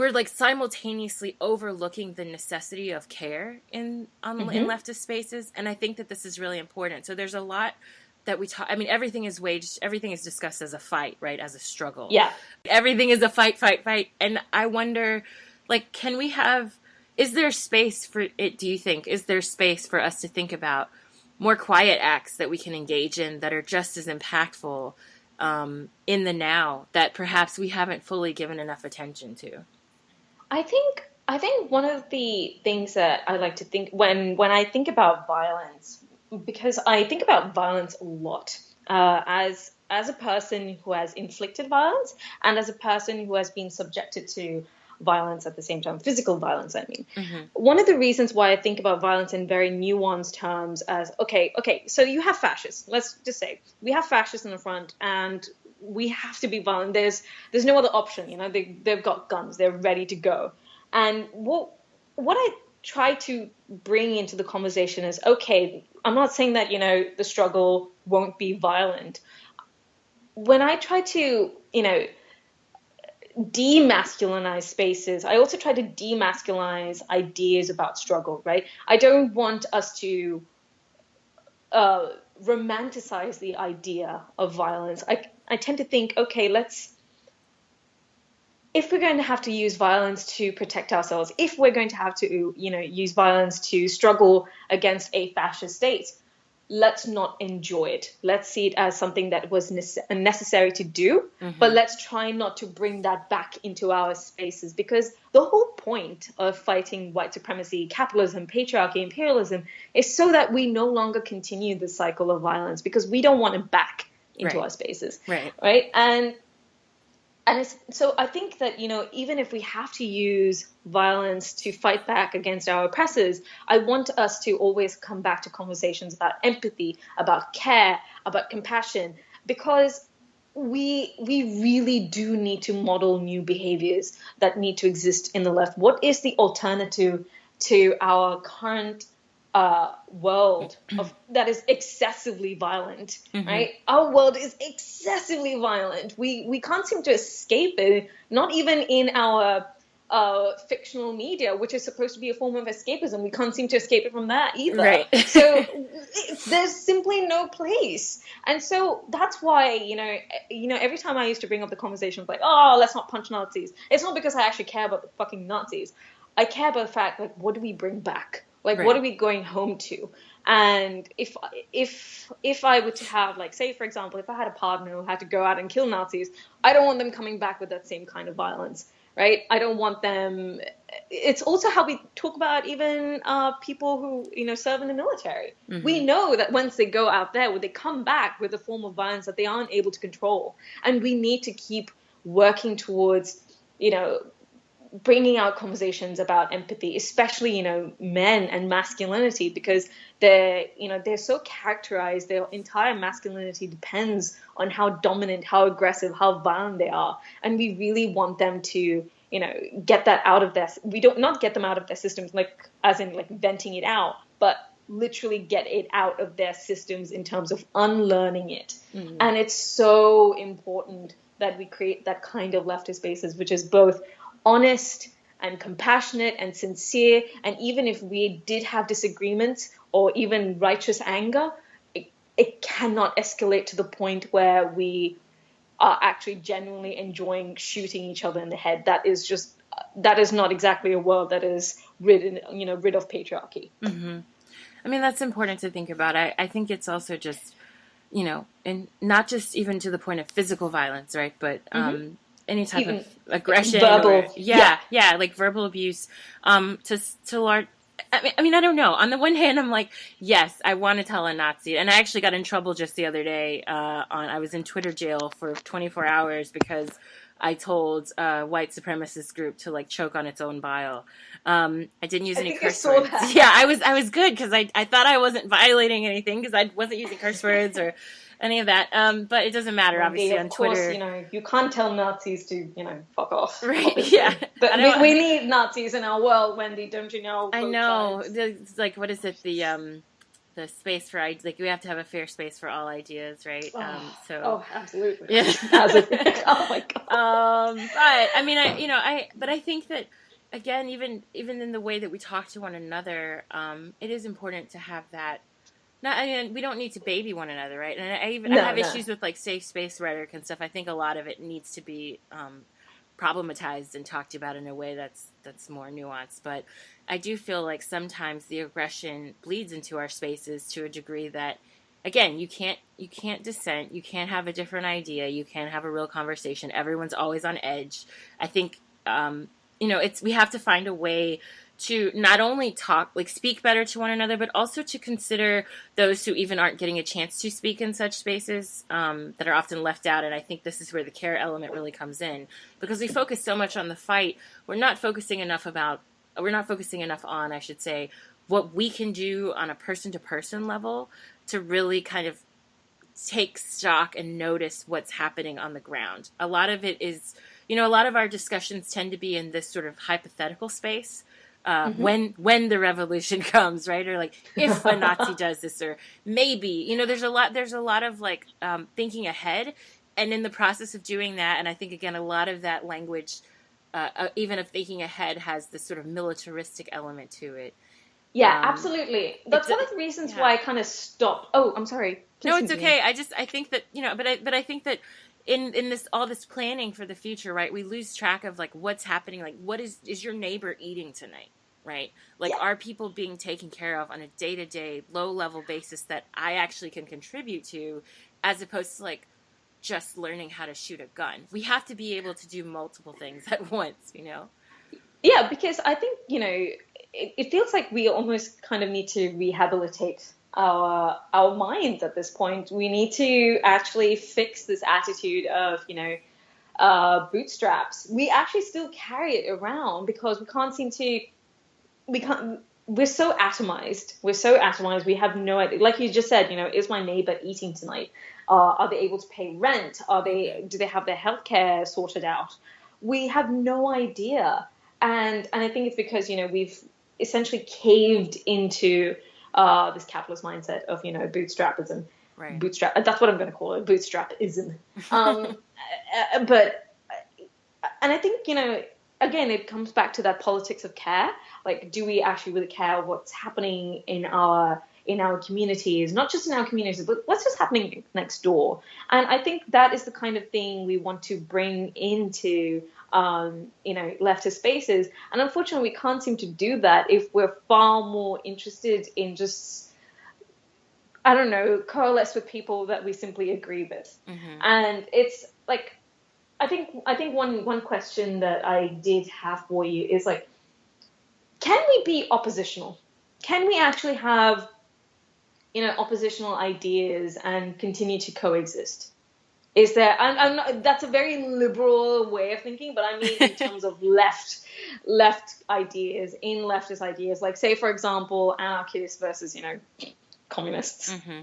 like simultaneously overlooking the necessity of care in leftist spaces. And I think that this is really important. So there's a lot that we talk, I mean, everything is discussed as a fight, right? As a struggle. Yeah. Everything is a fight. And I wonder, like, is there space for it, do you think? Is there space for us to think about more quiet acts that we can engage in that are just as impactful in the now that perhaps we haven't fully given enough attention to? I think one of the things that I like to think when I think about violence, because I think about violence a lot as a person who has inflicted violence and as a person who has been subjected to violence at the same time, physical violence, I mean. One of the reasons why I think about violence in very nuanced terms as, okay, so you have fascists. Let's just say we have fascists in the front and we have to be violent. There's no other option, they've got guns, they're ready to go. And what I try to bring into the conversation is, okay, I'm not saying that, the struggle won't be violent. When I try to, demasculinize spaces, I also try to demasculinize ideas about struggle, right? I don't want us to romanticize the idea of violence. I tend to think, okay, if we're going to have to use violence to protect ourselves, if we're going to have to, use violence to struggle against a fascist state, let's not enjoy it. Let's see it as something that was necessary to do, but let's try not to bring that back into our spaces, because the whole point of fighting white supremacy, capitalism, patriarchy, imperialism is so that we no longer continue the cycle of violence, because we don't want it back into our spaces. Right. So I think that, even if we have to use violence to fight back against our oppressors, I want us to always come back to conversations about empathy, about care, about compassion, because we really do need to model new behaviors that need to exist in the left. What is the alternative to our current world that is excessively violent, right? Our world is excessively violent. We can't seem to escape it, not even in our fictional media, which is supposed to be a form of escapism. We can't seem to escape it from that either. So there's simply no place. And so that's why, every time I used to bring up the conversation of like, oh, let's not punch Nazis, it's not because I actually care about the fucking Nazis. I care about the fact, like, what do we bring back? Like, what are we going home to? And if I were to have, like, say, for example, if I had a partner who had to go out and kill Nazis, I don't want them coming back with that same kind of violence, right? I don't want them. It's also how we talk about even people who, serve in the military. We know that once they go out there, when they come back with a form of violence that they aren't able to control. And we need to keep working towards, bringing out conversations about empathy, especially, men and masculinity, because they're so characterized. Their entire masculinity depends on how dominant, how aggressive, how violent they are. And we really want them to, get that out of not get them out of their systems, like, as in, like, venting it out, but literally get it out of their systems in terms of unlearning it. And it's so important that we create that kind of leftist spaces, which is both honest and compassionate and sincere. And even if we did have disagreements or even righteous anger, it cannot escalate to the point where we are actually genuinely enjoying shooting each other in the head. That is not exactly a world that is rid of patriarchy. I mean, that's important to think about. I think it's also just, and not just even to the point of physical violence, right? But any type of aggression, verbal, like verbal abuse, to large. I mean, I don't know. On the one hand, I'm like, yes, I want to tell a Nazi, and I actually got in trouble just the other day. I was in Twitter jail for 24 hours because I told a white supremacist group to, like, choke on its own bile. I didn't use any curse words. Yeah, I was good because I thought I wasn't violating anything because I wasn't using curse words or any of that. But it doesn't matter, obviously, on Twitter. Of course, you can't tell Nazis to, fuck off. Right, obviously. Yeah. But we need Nazis in our world, Wendy, don't you know? I know. It's like, what is it? The space for, like, we have to have a fair space for all ideas, right? Absolutely. Yeah. Oh my God. But I mean, I think that, again, even in the way that we talk to one another, it is important to have that. We don't need to baby one another, right? And I have issues with, like, safe space rhetoric and stuff. I think a lot of it needs to be problematized and talked about in a way that's more nuanced. But I do feel like sometimes the aggression bleeds into our spaces to a degree that, again, you can't dissent, you can't have a different idea, you can't have a real conversation. Everyone's always on edge. I think we have to find a way to not only speak better to one another, but also to consider those who even aren't getting a chance to speak in such spaces that are often left out. And I think this is where the care element really comes in, because we focus so much on the fight. We're not focusing enough on, I should say, what we can do on a person-to-person level to really kind of take stock and notice what's happening on the ground. A lot of it is, a lot of our discussions tend to be in this sort of hypothetical space. When the revolution comes, right? Or, like, if a Nazi does this, or maybe, there's a lot of, like, thinking ahead. And in the process of doing that, and I think, again, a lot of that language, even of thinking ahead, has this sort of militaristic element to it. Yeah, absolutely. That's one of the reasons why I kind of stopped. Oh, I'm sorry. Please no, it's continue. Okay. I think that, but I think that in all this planning for the future, right, we lose track of, like, what's happening. Like, what is your neighbor eating tonight? right? Like, are people being taken care of on a day-to-day, low-level basis that I actually can contribute to, as opposed to, like, just learning how to shoot a gun? We have to be able to do multiple things at once, you know? Yeah, because I think, it feels like we almost kind of need to rehabilitate our minds at this point. We need to actually fix this attitude of, bootstraps. We actually still carry it around because we can't, we're so atomized. We're so atomized. We have no idea. Like you just said, is my neighbor eating tonight? Are they able to pay rent? Do they have their healthcare sorted out? We have no idea. And I think it's because, we've essentially caved into this capitalist mindset of, bootstrapism. Right. Bootstrap. That's what I'm going to call it. Bootstrapism. But and I think, again, it comes back to that politics of care. Like, do we actually really care what's happening in our communities? Not just in our communities, but what's just happening next door? And I think that is the kind of thing we want to bring into, leftist spaces. And unfortunately, we can't seem to do that if we're far more interested in just, I don't know, coalesce with people that we simply agree with. Mm-hmm. And it's like, I think one question that I did have for you is like, can we be oppositional? Can we actually have, oppositional ideas and continue to coexist? Is there? I'm not, that's a very liberal way of thinking, but I mean in terms of left ideas, in leftist ideas, like say for example, anarchists versus communists. Mm-hmm.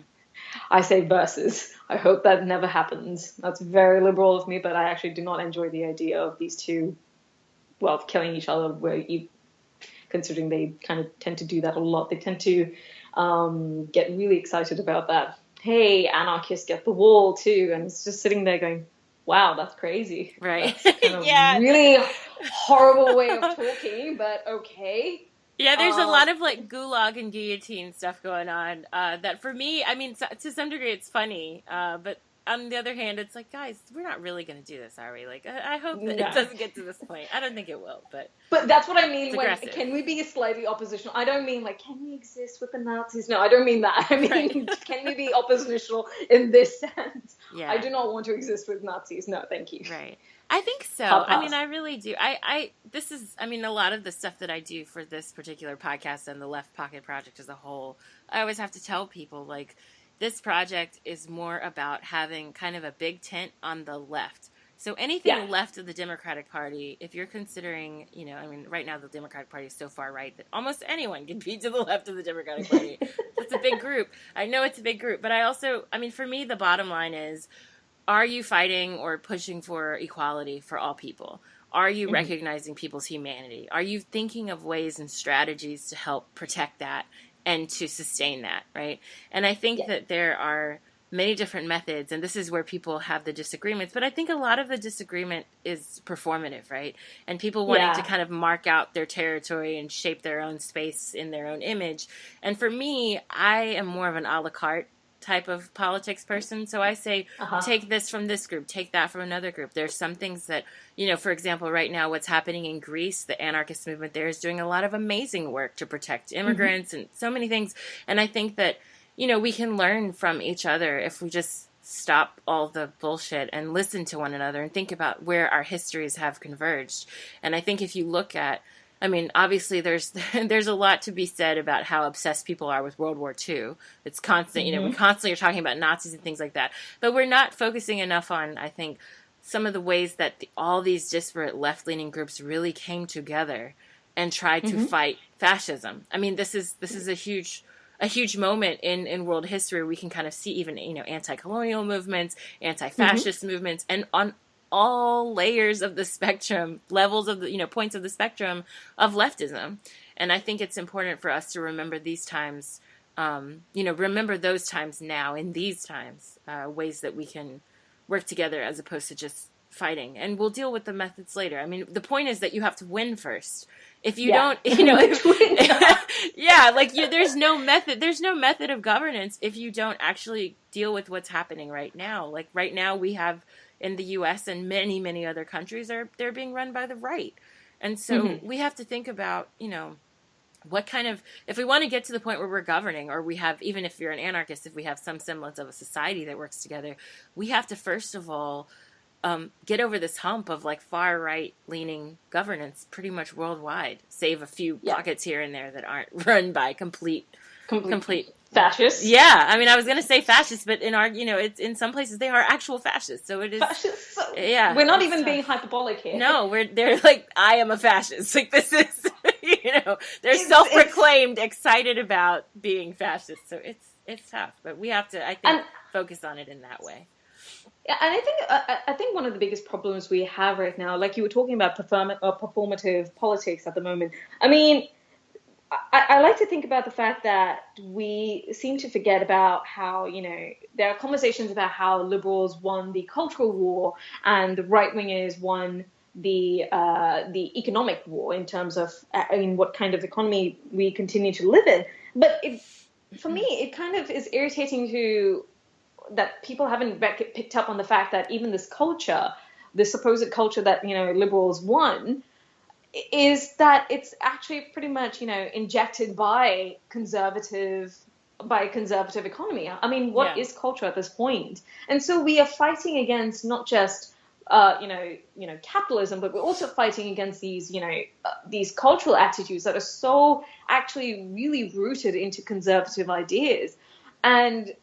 I say versus. I hope that never happens. That's very liberal of me, but I actually do not enjoy the idea of these two, killing each other, considering they kind of tend to do that a lot. They tend to get really excited about that. Hey, anarchists get the wall too. And it's just sitting there going, wow, that's crazy. Right. That's kind of really horrible way of talking, but okay. Yeah, there's a lot of like gulag and guillotine stuff going on that for me, I mean, to some degree it's funny, but on the other hand, it's like, guys, we're not really going to do this, are we? Like, I hope that it doesn't get to this point. I don't think it will, but that's what I mean when, can we be slightly oppositional? I don't mean like, can we exist with the Nazis? No, I don't mean that. I mean, can we be oppositional in this sense? Yeah. I do not want to exist with Nazis. No, thank you. Right. I think so. I mean, I really do. A lot of the stuff that I do for this particular podcast and the Left Pocket Project as a whole, I always have to tell people, like, this project is more about having kind of a big tent on the left. So anything left of the Democratic Party, if you're considering, right now the Democratic Party is so far right that almost anyone can be to the left of the Democratic Party. It's a big group. I know it's a big group, but for me, the bottom line is, are you fighting or pushing for equality for all people? Are you recognizing people's humanity? Are you thinking of ways and strategies to help protect that and to sustain that, right? And I think that there are many different methods, and this is where people have the disagreements, but I think a lot of the disagreement is performative, right? And people wanting to kind of mark out their territory and shape their own space in their own image. And for me, I am more of an a la carte type of politics person. So I say, take this from this group, take that from another group. There's some things that, for example, right now, what's happening in Greece, the anarchist movement there is doing a lot of amazing work to protect immigrants and so many things. And I think that, we can learn from each other if we just stop all the bullshit and listen to one another and think about where our histories have converged. And I think if you look at, obviously there's a lot to be said about how obsessed people are with World War II. It's constant, we constantly are talking about Nazis and things like that. But we're not focusing enough on, I think, some of the ways that all these disparate left-leaning groups really came together and tried to fight fascism. This is a huge moment in world history. We can kind of see even, anti-colonial movements, anti-fascist movements, and on all layers of the spectrum, levels of the, points of the spectrum of leftism. And I think it's important for us to remember these times, remember those times now in these times, ways that we can work together as opposed to just fighting. And we'll deal with the methods later. The point is that you have to win first. If you don't, there's no method of governance if you don't actually deal with what's happening right now. Like right now we have in the U.S. and many, many other countries they're being run by the right. And so we have to think about, what kind of, if we want to get to the point where we're governing, or we have, even if you're an anarchist, if we have some semblance of a society that works together, we have to first of all get over this hump of like far right leaning governance pretty much worldwide, save a few pockets here and there that aren't run by complete fascists. Yeah, I mean, I was going to say fascists, but in our, it's in some places they are actual fascists. So it is fascists. Yeah, we're not even being hyperbolic here. No, they're like, I am a fascist. Like this is, they're self-proclaimed excited about being fascists. So it's tough, but we have to, I think, focus on it in that way. Yeah, and I think one of the biggest problems we have right now, like you were talking about performative politics at the moment. I mean, I like to think about the fact that we seem to forget about how, there are conversations about how liberals won the cultural war and the right-wingers won the economic war in terms of what kind of economy we continue to live in. But for me, it kind of is irritating that people haven't picked up on the fact that even this culture, the supposed culture that, liberals won, is that it's actually pretty much, injected by conservative economy. I mean, what is culture at this point? And so we are fighting against not just, capitalism, but we're also fighting against these cultural attitudes that are so actually really rooted into conservative ideas. And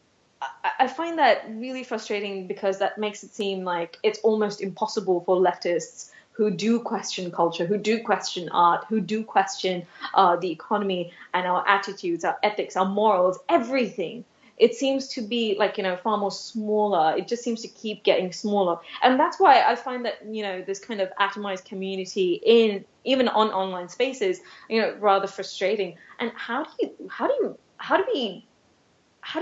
I find that really frustrating because that makes it seem like it's almost impossible for leftists who do question culture, who do question art, who do question the economy and our attitudes, our ethics, our morals, everything. It seems to be like, far more smaller. It just seems to keep getting smaller. And that's why I find that, this kind of atomized community even on online spaces, rather frustrating. And how do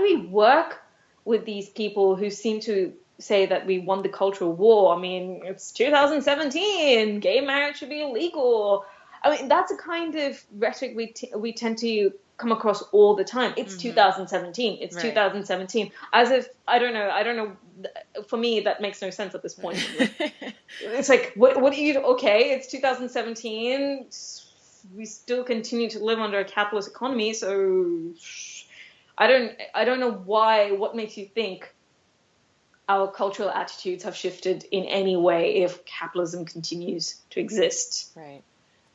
we work with these people who seem to say that we won the cultural war? I mean, it's 2017, gay marriage should be illegal. I mean, that's a kind of rhetoric we tend to come across all the time. It's 2017. It's right. 2017. As if, I don't know. For me, that makes no sense at this point. It's like, what are you, okay, it's 2017. We still continue to live under a capitalist economy. So I don't know what makes you think our cultural attitudes have shifted in any way if capitalism continues to exist. Right.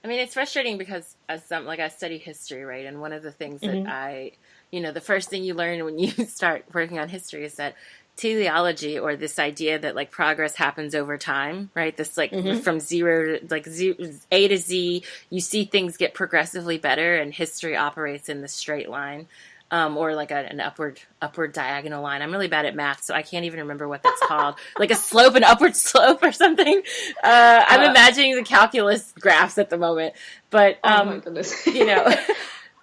I mean, it's frustrating because I study history, right? And one of the things that the first thing you learn when you start working on history is that teleology, or this idea that like progress happens over time, right? This like from zero to A to Z, you see things get progressively better, and history operates in the straight line. Or like an upward diagonal line. I'm really bad at math, so I can't even remember what that's called. Like a slope, an upward slope or something. I'm imagining the calculus graphs at the moment. But, oh my goodness.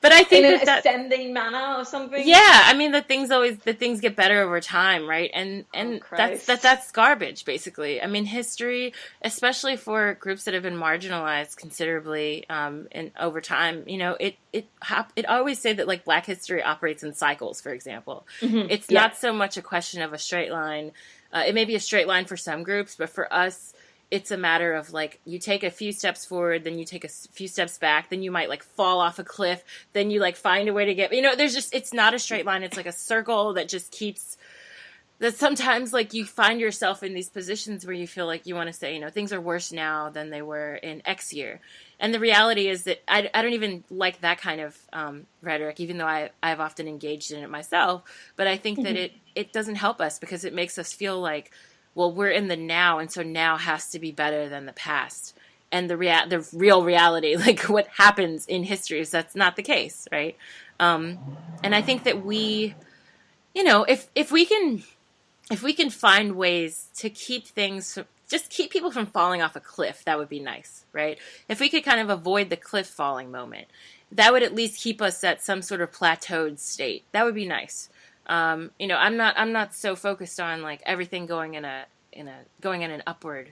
But I think in an ascending manner or something. Yeah, I mean the things get better over time, right? And that's garbage, basically. I mean, history, especially for groups that have been marginalized considerably, and over time, it always say that like Black history operates in cycles. For example, it's not so much a question of a straight line. It may be a straight line for some groups, but for us, it's a matter of like you take a few steps forward, then you take a few steps back, then you might like fall off a cliff, then you like find a way to get, it's not a straight line. It's like a circle that just keeps, that sometimes like you find yourself in these positions where you feel like you want to say, things are worse now than they were in X year. And the reality is that I don't even like that kind of rhetoric, even though I've often engaged in it myself. But I think that it doesn't help us because it makes us feel like, well, we're in the now, and so now has to be better than the past. And the real reality, like what happens in history, is that's not the case, right? And I think that we, if we can find ways to keep things, just keep people from falling off a cliff, that would be nice, right? If we could kind of avoid the cliff falling moment, that would at least keep us at some sort of plateaued state. That would be nice. I'm not so focused on like everything going in an upward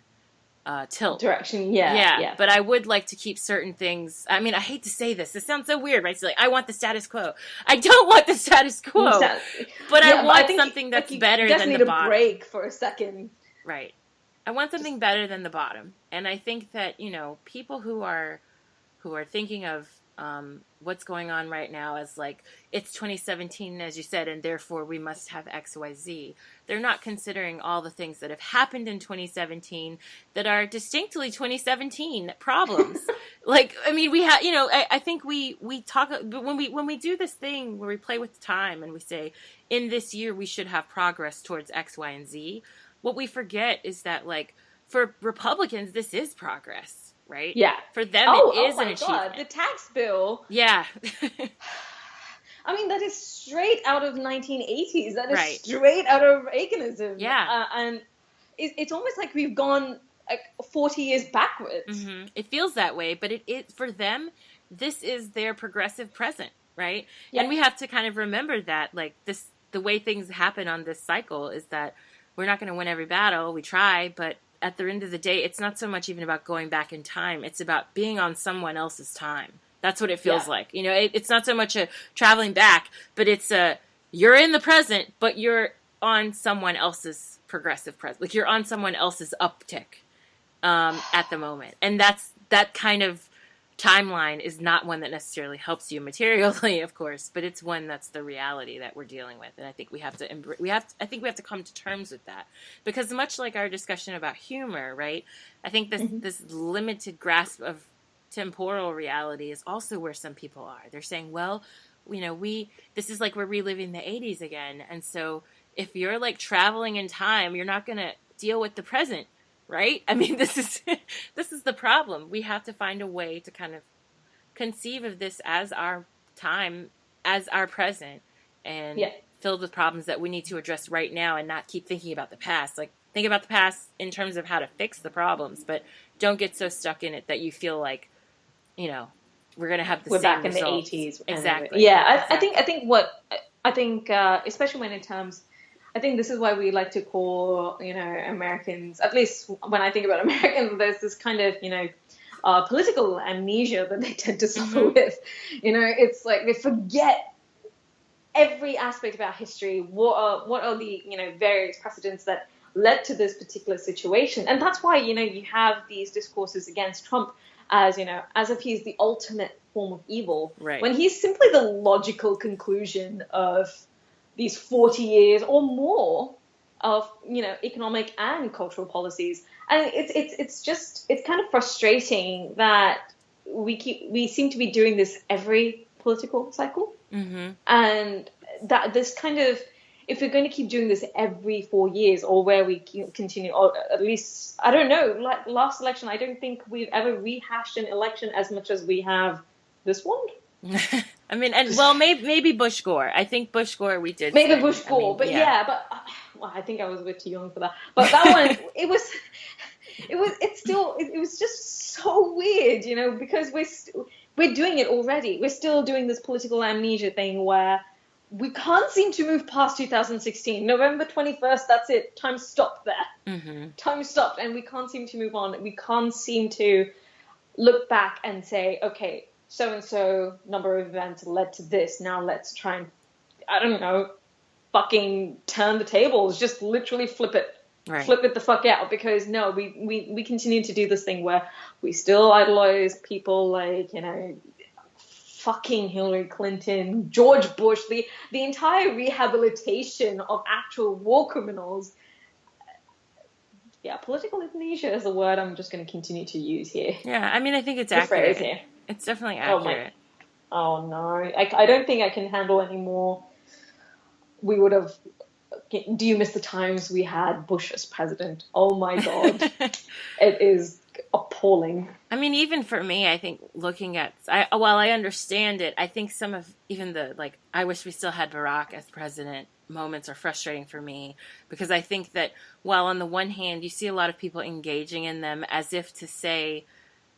tilt direction. Yeah. But I would like to keep certain things. I mean, I hate to say this. This sounds so weird, right? So like, I want the status quo. I don't want the status quo, but I want something that's better than the bottom. You just need a break for a second, right? I want something better than the bottom, and I think that people who are thinking of what's going on right now as like, it's 2017, as you said, and therefore we must have XYZ. They're not considering all the things that have happened in 2017 that are distinctly 2017 problems. Like, I mean, we have, I think we talk, but when we do this thing where we play with time and we say, in this year we should have progress towards X, Y, and Z, what we forget is that, like, for Republicans, this is progress, right? Yeah. For them, it is an achievement. God, the tax bill. Yeah. I mean, that is straight out of 1980s. That is right. straight out of Reaganism. Yeah. And it's almost like we've gone like 40 years backwards. Mm-hmm. It feels that way, but it for them, this is their progressive present, right? Yeah. And we have to kind of remember that, like, the way things happen on this cycle is that we're not going to win every battle. We try, but at the end of the day, it's not so much even about going back in time. It's about being on someone else's time. That's what it feels like. It's not so much a traveling back, but it's you're in the present, but you're on someone else's progressive present. Like, you're on someone else's uptick at the moment. And that kind of timeline is not one that necessarily helps you materially, of course, but it's one that's the reality that we're dealing with. And I think we have to come to terms with that, because much like our discussion about humor, right? I think this limited grasp of temporal reality is also where some people are. They're saying, well, this is like we're reliving the 80s again. And so if you're like traveling in time, you're not going to deal with the present. Right? I mean, this is the problem. We have to find a way to kind of conceive of this as our time, as our present, and fill the problems that we need to address right now, and not keep thinking about the past. Like, think about the past in terms of how to fix the problems, but don't get so stuck in it that you feel like, we're going to have the same back in results. the 80s. Exactly. Yeah, exactly. I think especially when in terms, I think this is why we like to call, Americans, at least when I think about Americans, there's this kind of, political amnesia that they tend to suffer with. It's like they forget every aspect about history. What are the, various precedents that led to this particular situation? And that's why, you have these discourses against Trump as if he's the ultimate form of evil, right, when he's simply the logical conclusion of these 40 years or more of, economic and cultural policies. And it's kind of frustrating that we seem to be doing this every political cycle. Mm-hmm. And that this kind of, if we're going to keep doing this every 4 years, or where we continue, or at least, I don't know, like last election, I don't think we've ever rehashed an election as much as we have this one. I mean, and well, maybe Bush Gore. I think Bush Gore we did. Maybe Bush Gore, but I think I was a bit too young for that. But that one, it was just so weird, because we're doing it already. We're still doing this political amnesia thing where we can't seem to move past 2016. November 21st, that's it. Time stopped there. Mm-hmm. Time stopped, and we can't seem to move on. We can't seem to look back and say, okay, so-and-so number of events led to this. Now let's try and, I don't know, fucking turn the tables. Just literally flip it. Right. Flip it the fuck out. Because, no, we continue to do this thing where we still idolize people like, fucking Hillary Clinton, George Bush, the entire rehabilitation of actual war criminals. Yeah, political amnesia is a word I'm just going to continue to use here. Yeah, I mean, I think it's accurate. Here. It's definitely accurate. Oh no, I don't think I can handle any more. We would have. Do you miss the times we had Bush as president? Oh my God, it is appalling. I mean, even for me, I think looking at, while I understand it, I think some of even the, like, I wish we still had Barack as president moments are frustrating for me, because I think that while on the one hand you see a lot of people engaging in them as if to say,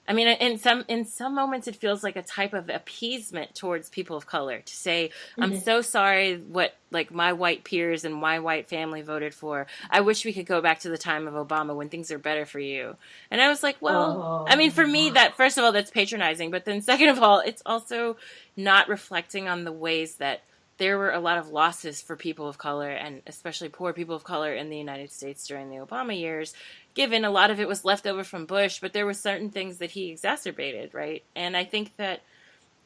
I mean, in some moments it feels like a type of appeasement towards people of color to say, I'm so sorry what, like, my white peers and my white family voted for. I wish we could go back to the time of Obama when things are better for you. And I was like, well, I mean, for me, that, first of all, that's patronizing. But then second of all, it's also not reflecting on the ways that there were a lot of losses for people of color, and especially poor people of color in the United States during the Obama years, given a lot of it was left over from Bush, but there were certain things that he exacerbated, right? And I think that,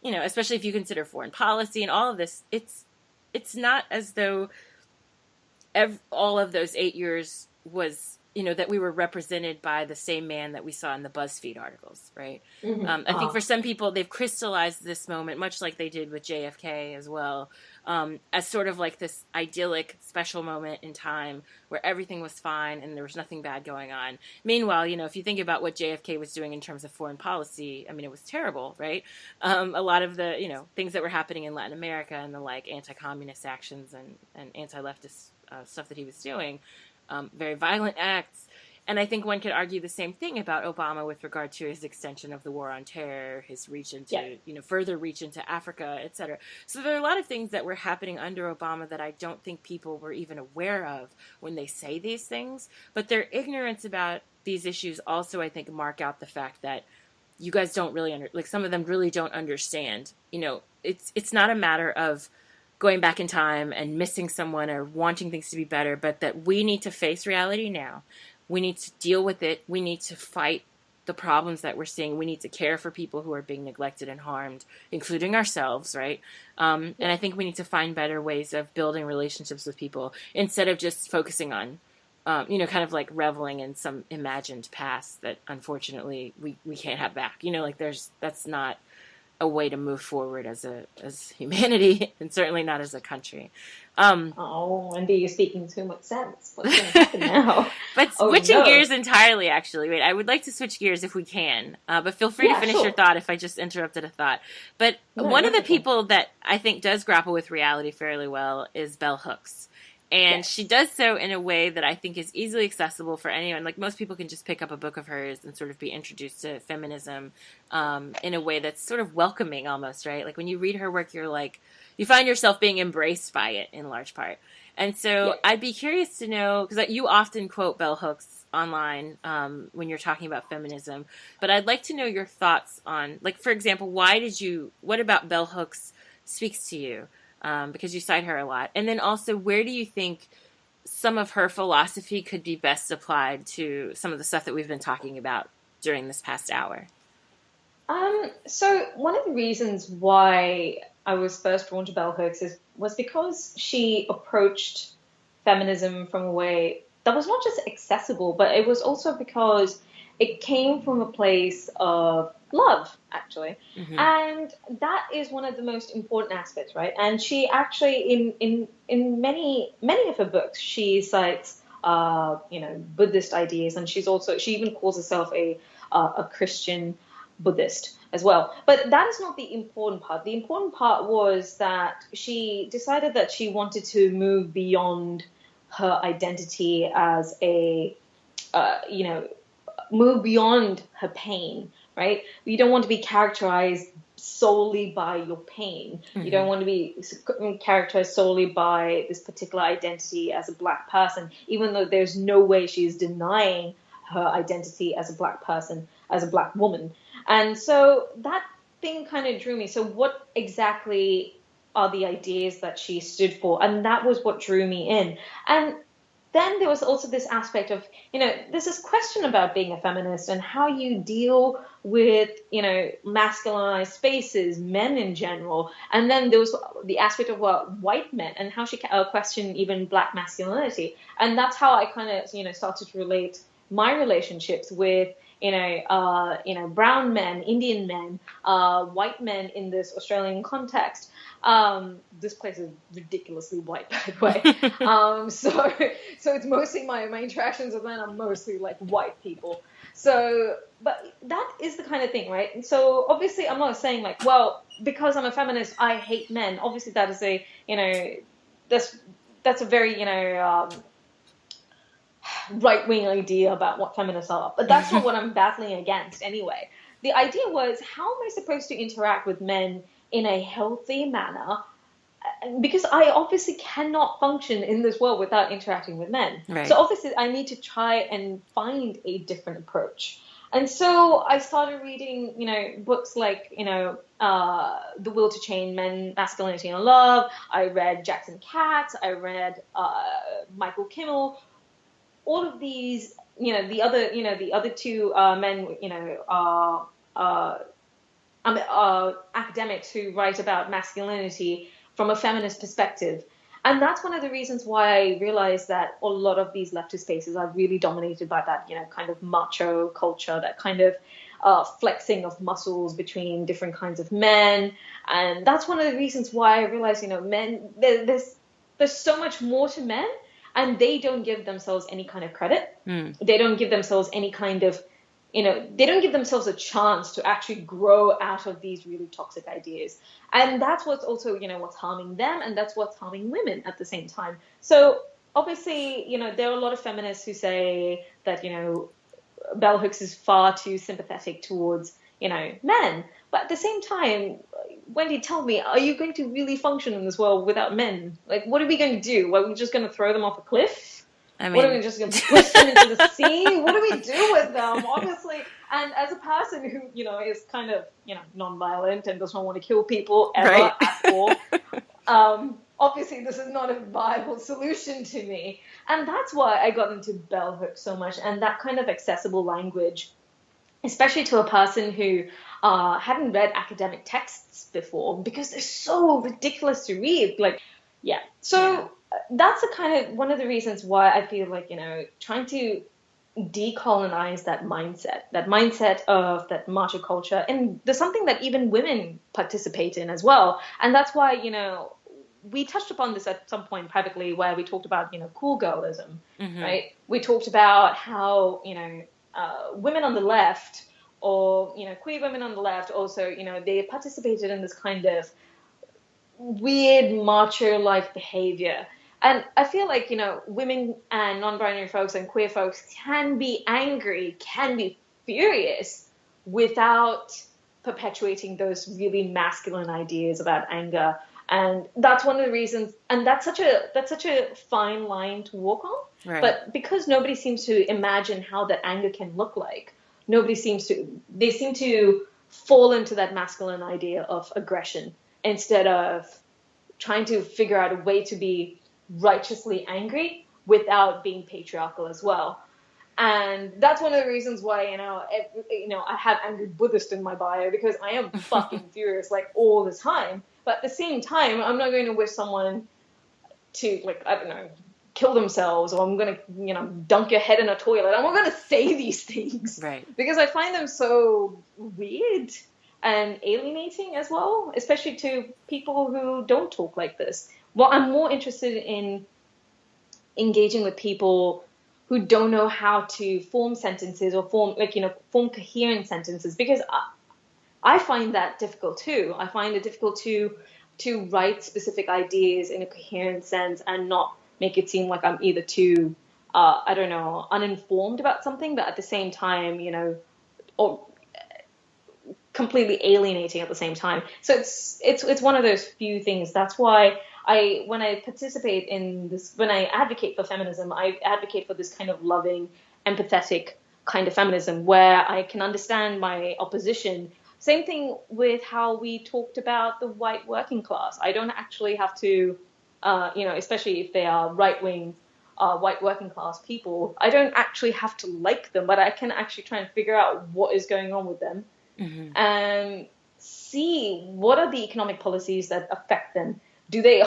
especially if you consider foreign policy and all of this, it's not as though all of those 8 years was, that we were represented by the same man that we saw in the BuzzFeed articles, right? I think for some people, they've crystallized this moment, much like they did with JFK as well, as sort of like this idyllic, special moment in time where everything was fine and there was nothing bad going on. Meanwhile, if you think about what JFK was doing in terms of foreign policy, I mean, it was terrible, right? A lot of the, things that were happening in Latin America and the like anti-communist actions and anti-leftist stuff that he was doing, very violent acts. And I think one could argue the same thing about Obama with regard to his extension of the war on terror, his reach into, further reach into Africa, et cetera. So there are a lot of things that were happening under Obama that I don't think people were even aware of when they say these things. But their ignorance about these issues also, I think, mark out the fact that you guys don't really, some of them really don't understand. It's not a matter of going back in time and missing someone or wanting things to be better, but that we need to face reality now. We need to deal with it. We need to fight the problems that we're seeing. We need to care for people who are being neglected and harmed, including ourselves, right? And I think we need to find better ways of building relationships with people instead of just focusing on, kind of like reveling in some imagined past that unfortunately we can't have back. That's not a way to move forward as humanity, and certainly not as a country. Wendy, you're speaking too much sense. What's going to happen now? But switching gears entirely, actually. Wait, I would like to switch gears if we can, but feel free to finish your thought if I just interrupted a thought. But one of the people that I think does grapple with reality fairly well is Bell Hooks. And she does so in a way that I think is easily accessible for anyone. Like, most people can just pick up a book of hers and sort of be introduced to feminism in a way that's sort of welcoming almost, right? Like, when you read her work, you find yourself being embraced by it in large part. And so I'd be curious to know, because you often quote Bell Hooks online when you're talking about feminism, but I'd like to know your thoughts on, like, for example, what about Bell Hooks speaks to you? Because you cite her a lot. And then also, where do you think some of her philosophy could be best applied to some of the stuff that we've been talking about during this past hour? So one of the reasons why I was first drawn to Bell Hooks was because she approached feminism from a way that was not just accessible, but it was also because it came from a place of love, actually. Mm-hmm. And that is one of the most important aspects, right? And she actually, in many of her books, she cites, Buddhist ideas, and she even calls herself a Christian Buddhist as well. But that is not the important part. The important part was that she decided that she wanted to move beyond her identity as move beyond her pain, right? You don't want to be characterized solely by your pain. Mm-hmm. You don't want to be characterized solely by this particular identity as a Black person, even though there's no way she's denying her identity as a Black person, as a Black woman. And so that thing kind of drew me. So what exactly are the ideas that she stood for? And that was what drew me in. And then there was also this aspect of, there's this question about being a feminist and how you deal with, masculinized spaces, men in general. And then there was the aspect of white men and how she questioned even Black masculinity. And that's how I kind of, started to relate my relationships with, brown men, Indian men, white men in this Australian context. This place is ridiculously white, by the way. So it's mostly my interactions with men are mostly like white people. So, but that is the kind of thing, right? And so obviously I'm not saying like, well, because I'm a feminist, I hate men. Obviously that is that's a very, right-wing idea about what feminists are. But that's not what I'm battling against anyway. The idea was, how am I supposed to interact with men in a healthy manner? Because I obviously cannot function in this world without interacting with men. Right. So obviously I need to try and find a different approach. And so I started reading, books like, The Will to Change Men, Masculinity and Love. I read Jackson Katz. I read Michael Kimmel. All of these, the other two men, academics who write about masculinity from a feminist perspective. And that's one of the reasons why I realized that a lot of these leftist spaces are really dominated by that, kind of macho culture, that kind of flexing of muscles between different kinds of men. And that's one of the reasons why I realized, men, there's so much more to men, and they don't give themselves any kind of credit. They don't give themselves any kind of, they don't give themselves a chance to actually grow out of these really toxic ideas. And that's what's also, what's harming them, and that's what's harming women at the same time. So obviously, there are a lot of feminists who say that, bell hooks is far too sympathetic towards, men. But at the same time, Wendy, tell me, are you going to really function in this world without men? Like, what are we going to do? Are we just going to throw them off a cliff? I mean, what are we just going to push them into the sea? What do we do with them? Obviously, and as a person who, is kind of, non-violent and does not want to kill people ever at all, obviously this is not a viable solution to me. And that's why I got into bell hooks so much, and that kind of accessible language, especially to a person who hadn't read academic texts before, because they're so ridiculous to read. That's a kind of one of the reasons why I feel like, trying to decolonize that mindset of that macho culture. And there's something that even women participate in as well. And that's why, we touched upon this at some point privately, where we talked about, cool girlism, right? We talked about how, women on the left, or, queer women on the left also, they participated in this kind of weird macho-like behavior. And I feel like, women and non-binary folks and queer folks can be angry, can be furious without perpetuating those really masculine ideas about anger. And that's one of the reasons, and that's such a fine line to walk on. Right. But because nobody seems to imagine how that anger can look like, they seem to fall into that masculine idea of aggression instead of trying to figure out a way to be righteously angry without being patriarchal as well. And that's one of the reasons why, I have angry Buddhist in my bio, because I am fucking furious like all the time. But at the same time, I'm not going to wish someone to, kill themselves, or I'm going to, dunk your head in a toilet. I'm not going to say these things. Right. Because I find them so weird and alienating as well, especially to people who don't talk like this. Well, I'm more interested in engaging with people who don't know how to form sentences or form coherent sentences, because I find that difficult too. I find it difficult to write specific ideas in a coherent sense and not make it seem like I'm either too, uninformed about something, but at the same time, or completely alienating at the same time. So it's one of those few things. That's why when I participate in this, when I advocate for feminism, I advocate for this kind of loving, empathetic kind of feminism where I can understand my opposition. Same thing with how we talked about the white working class. I don't actually have to, especially if they are right-wing white working class people, I don't actually have to like them, but I can actually try and figure out what is going on with them and see what are the economic policies that affect them. Do they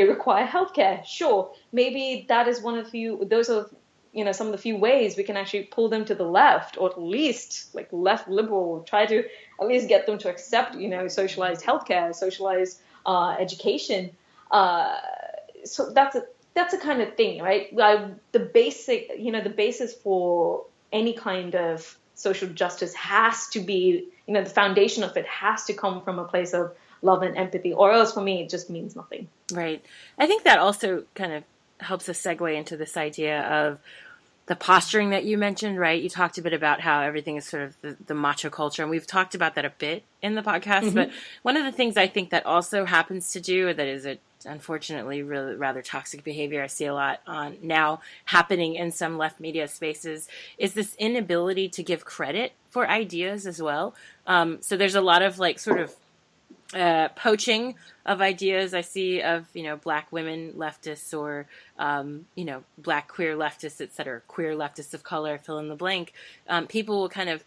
require healthcare? Sure. Maybe that is one of those are, some of the few ways we can actually pull them to the left, or at least left liberal, try to at least get them to accept, socialized healthcare, socialized education. So that's a kind of thing, right? The basis for any kind of social justice has to be, the foundation of it has to come from a place of love and empathy, or else for me it just means nothing. Right. I think that also kind of helps us segue into this idea of the posturing that you mentioned, right? You talked a bit about how everything is sort of the macho culture, and we've talked about that a bit in the podcast. But one of the things I think that also happens to do, that is unfortunately really rather toxic behavior I see a lot on now happening in some left media spaces, is this inability to give credit for ideas as well. So there's a lot of poaching of ideas I see of, black women leftists, or, black queer leftists, et cetera, queer leftists of color, fill in the blank. People will kind of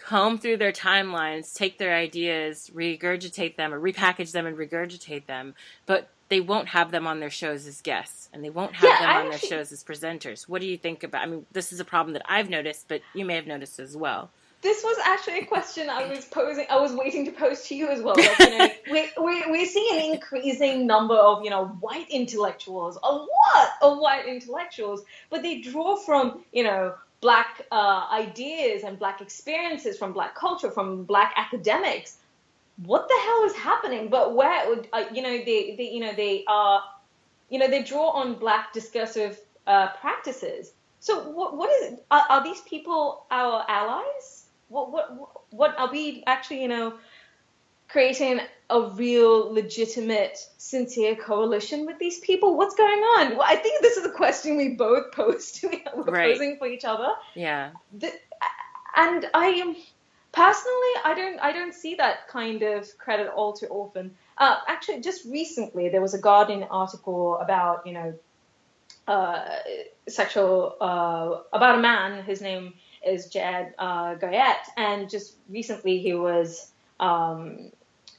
comb through their timelines, take their ideas, regurgitate them or repackage them and regurgitate them, but they won't have them on their shows as guests and they won't have Yeah, them I on their actually shows as presenters. What do you think about, I mean, this is a problem that I've noticed, but you may have noticed as well. this was actually a question I was posing. I was waiting to pose to you as well. Like, you know, we're seeing an increasing number of, you know, white intellectuals, a lot of white intellectuals, but they draw from, you know, black ideas and black experiences, from black culture, from black academics. What the hell is happening? But where, you know, they draw on black discursive practices. So what is it? Are these people our allies? What are we actually, you know, creating a real, legitimate, sincere coalition with these people? What's going on? Well, I think this is a question we both posed. We're Right. posing for each other. Yeah. And I am personally, I don't see that kind of credit all too often. Actually, just recently there was a Guardian article about, you know, sexual about a man. His name is Jared Goyette, and just recently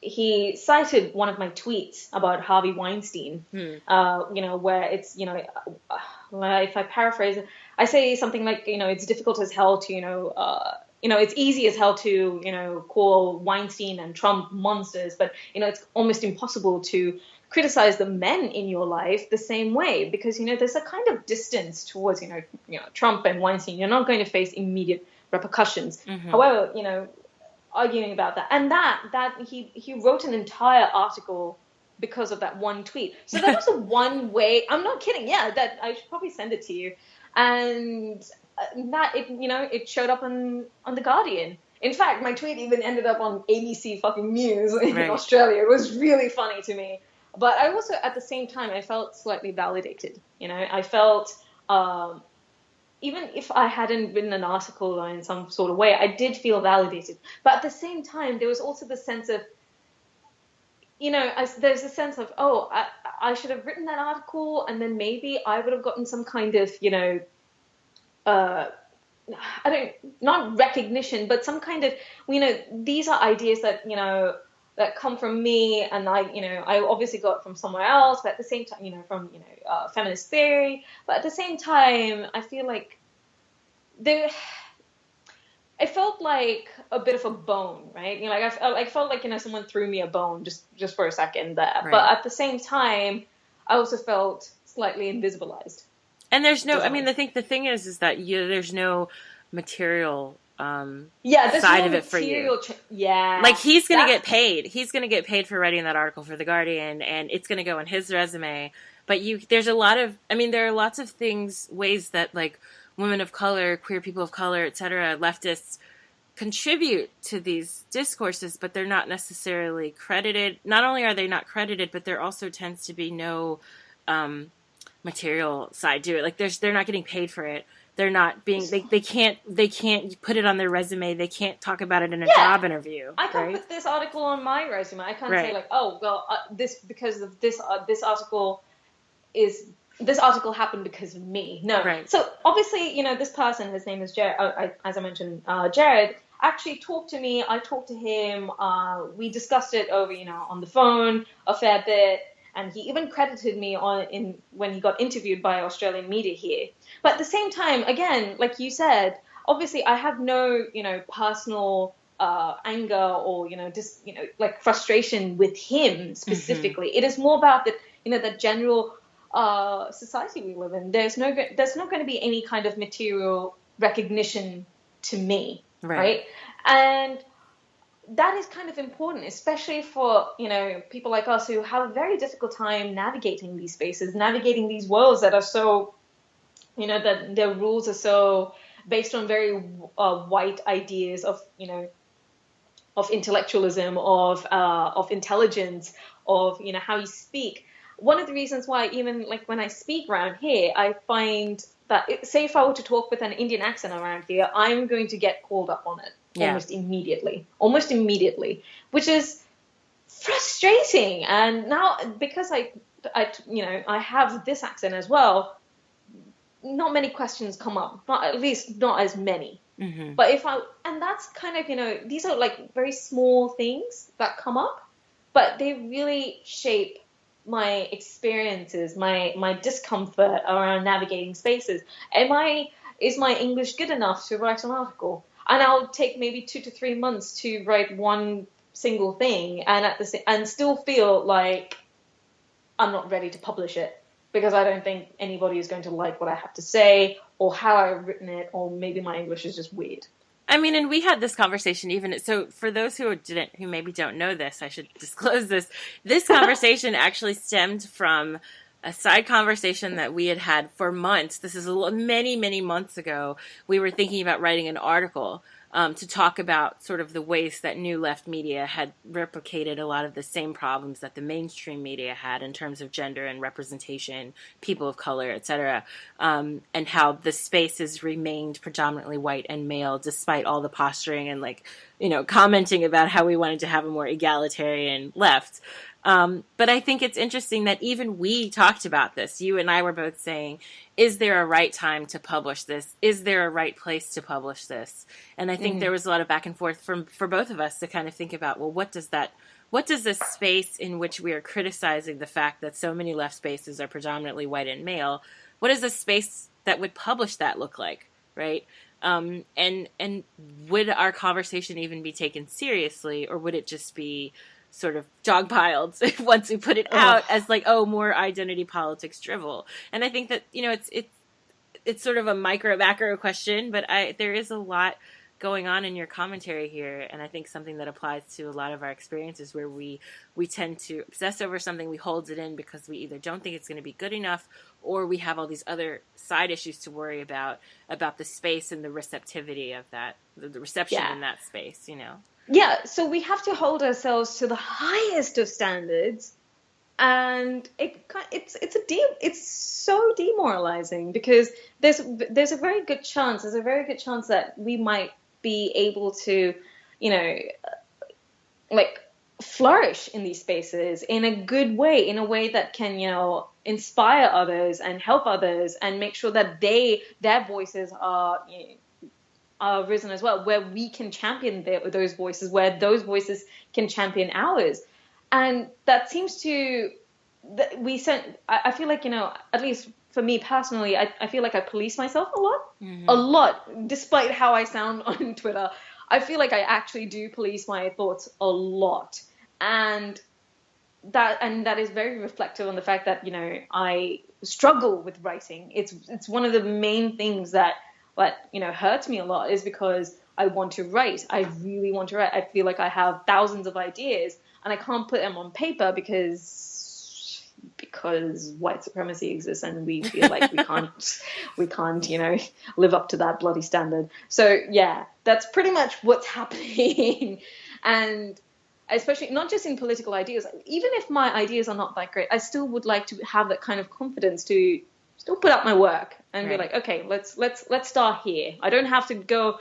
he cited one of my tweets about Harvey Weinstein. You know, where it's, you know, if I paraphrase it, I say something like, you know, it's difficult as hell to, you know, it's easy as hell to, you know, call Weinstein and Trump monsters, but, you know, it's almost impossible to criticize the men in your life the same way, because, you know, there's a kind of distance towards, you know, Trump and Weinstein. You're not going to face immediate repercussions. However, you know, arguing about that, and that he wrote an entire article because of that one tweet. So that was the one way. I'm not kidding. Yeah, that I should probably send it to you. And that it, you know, it showed up on the Guardian. In fact, my tweet even ended up on ABC fucking News in Australia. It was really funny to me. But I also, at the same time, I felt slightly validated. You know, I felt, even if I hadn't written an article or in some sort of way, I did feel validated. But at the same time, there was also the sense of, you know, there's a sense of, oh, I should have written that article, and then maybe I would have gotten some kind of, you know, not recognition, but some kind of, you know, these are ideas that, you know, that come from me, and I obviously got from somewhere else, but at the same time, you know, from, you know, feminist theory, but at the same time, I feel like it felt like a bit of a bone, right? You know, like I felt like, you know, someone threw me a bone just for a second there, right. But at the same time, I also felt slightly invisibilized. And there's no, I mean, I think the thing is that there's no material side of it for you. Like, he's going to get paid. He's going to get paid for writing that article for The Guardian, and it's going to go on his resume. But there are lots of ways that, like, women of color, queer people of color, etc., leftists contribute to these discourses, but they're not necessarily credited. Not only are they not credited, but there also tends to be no material side to it. Like, they're not getting paid for it. They're not being, they can't put it on their resume. They can't talk about it in a job interview. I can't put this article on my resume. I can't say, like, oh, well, because of this article happened because of me. No. Right. So obviously, you know, this person, his name is Jared, as I mentioned, Jared, actually talked to me. I talked to him. We discussed it over, you know, on the phone a fair bit. And he even credited me when he got interviewed by Australian media here. But at the same time, again, like you said, obviously I have no, you know, personal anger or, you know, just, you know, like frustration with him specifically. Mm-hmm. It is more about the, you know, the general society we live in. There's not going to be any kind of material recognition to me, right? And that is kind of important, especially for, you know, people like us who have a very difficult time navigating these spaces, navigating these worlds that are so, you know, that their rules are so based on very white ideas of, you know, of intellectualism, of intelligence, of, you know, how you speak. One of the reasons why, even like when I speak around here, I find that, say if I were to talk with an Indian accent around here, I'm going to get called up on it. Almost immediately, which is frustrating. And now, because I have this accent as well, not many questions come up, at least not as many. Mm-hmm. But and that's kind of, these are like very small things that come up, but they really shape my experiences, my discomfort around navigating spaces. Is my English good enough to write an article? And I'll take maybe 2 to 3 months to write one single thing, and and still feel like I'm not ready to publish it because I don't think anybody is going to like what I have to say or how I've written it, or maybe my English is just weird. I mean, and we had this conversation even so for those who maybe don't know this, I should disclose this. This conversation actually stemmed from a side conversation that we had had for months. This is many, many months ago. We were thinking about writing an article to talk about sort of the ways that New Left media had replicated a lot of the same problems that the mainstream media had in terms of gender and representation, people of color, etc., and how the space has remained predominantly white and male despite all the posturing and commenting about how we wanted to have a more egalitarian left. But I think it's interesting that even we talked about this. You and I were both saying, is there a right time to publish this? Is there a right place to publish this? And I think there was a lot of back and forth for both of us to kind of think about, well, what does this space in which we are criticizing the fact that so many left spaces are predominantly white and male, what does a space that would publish that look like, right? And would our conversation even be taken seriously, or would it just be sort of dogpiled once we put it out as more identity politics drivel? And I think that, it's sort of a macro question, but there is a lot going on in your commentary here. And I think something that applies to a lot of our experiences where we tend to obsess over something, we hold it in because we either don't think it's going to be good enough, or we have all these other side issues to worry about the space and the receptivity of that, the reception in that space, Yeah, so we have to hold ourselves to the highest of standards, and it's so demoralizing because there's a very good chance that we might be able to, flourish in these spaces in a good way, in a way that can, inspire others and help others and make sure that their voices are risen as well, where we can champion those voices, where those voices can champion ours. And that seems to, I feel like, at least for me personally, I feel like I police myself a lot, despite how I sound on Twitter. I feel like I actually do police my thoughts a lot. And that is very reflective on the fact that, I struggle with writing. It's one of the main things that hurts me a lot, is because I want to write. I really want to write. I feel like I have thousands of ideas and I can't put them on paper because white supremacy exists and we feel like we can't, live up to that bloody standard. So yeah, that's pretty much what's happening. And especially not just in political ideas, even if my ideas are not that great, I still would like to have that kind of confidence to still put out my work and be like, okay, let's start here. I don't have to go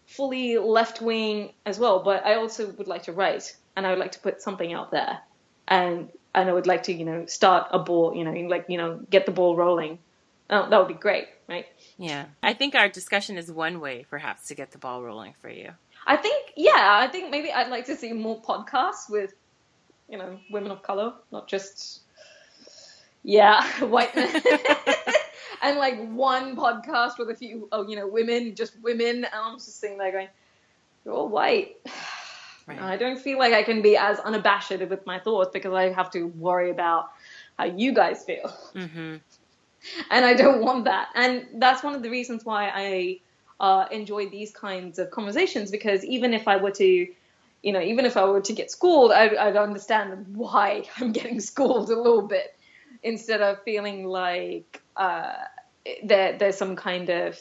fully left wing as well, but I also would like to write, and I would like to put something out there, and I would like to start a ball, get the ball rolling. Oh, that would be great, right? Yeah, I think our discussion is one way, perhaps, to get the ball rolling for you. I think maybe I'd like to see more podcasts with women of color, not just white men. And one podcast with a few women, just women, and I'm just sitting there going, you're all white. Right. I don't feel like I can be as unabashed with my thoughts because I have to worry about how you guys feel. And I don't want that. And that's one of the reasons why I enjoy these kinds of conversations, because even if I were to get schooled, I'd understand why I'm getting schooled a little bit, instead of feeling like there's some kind of...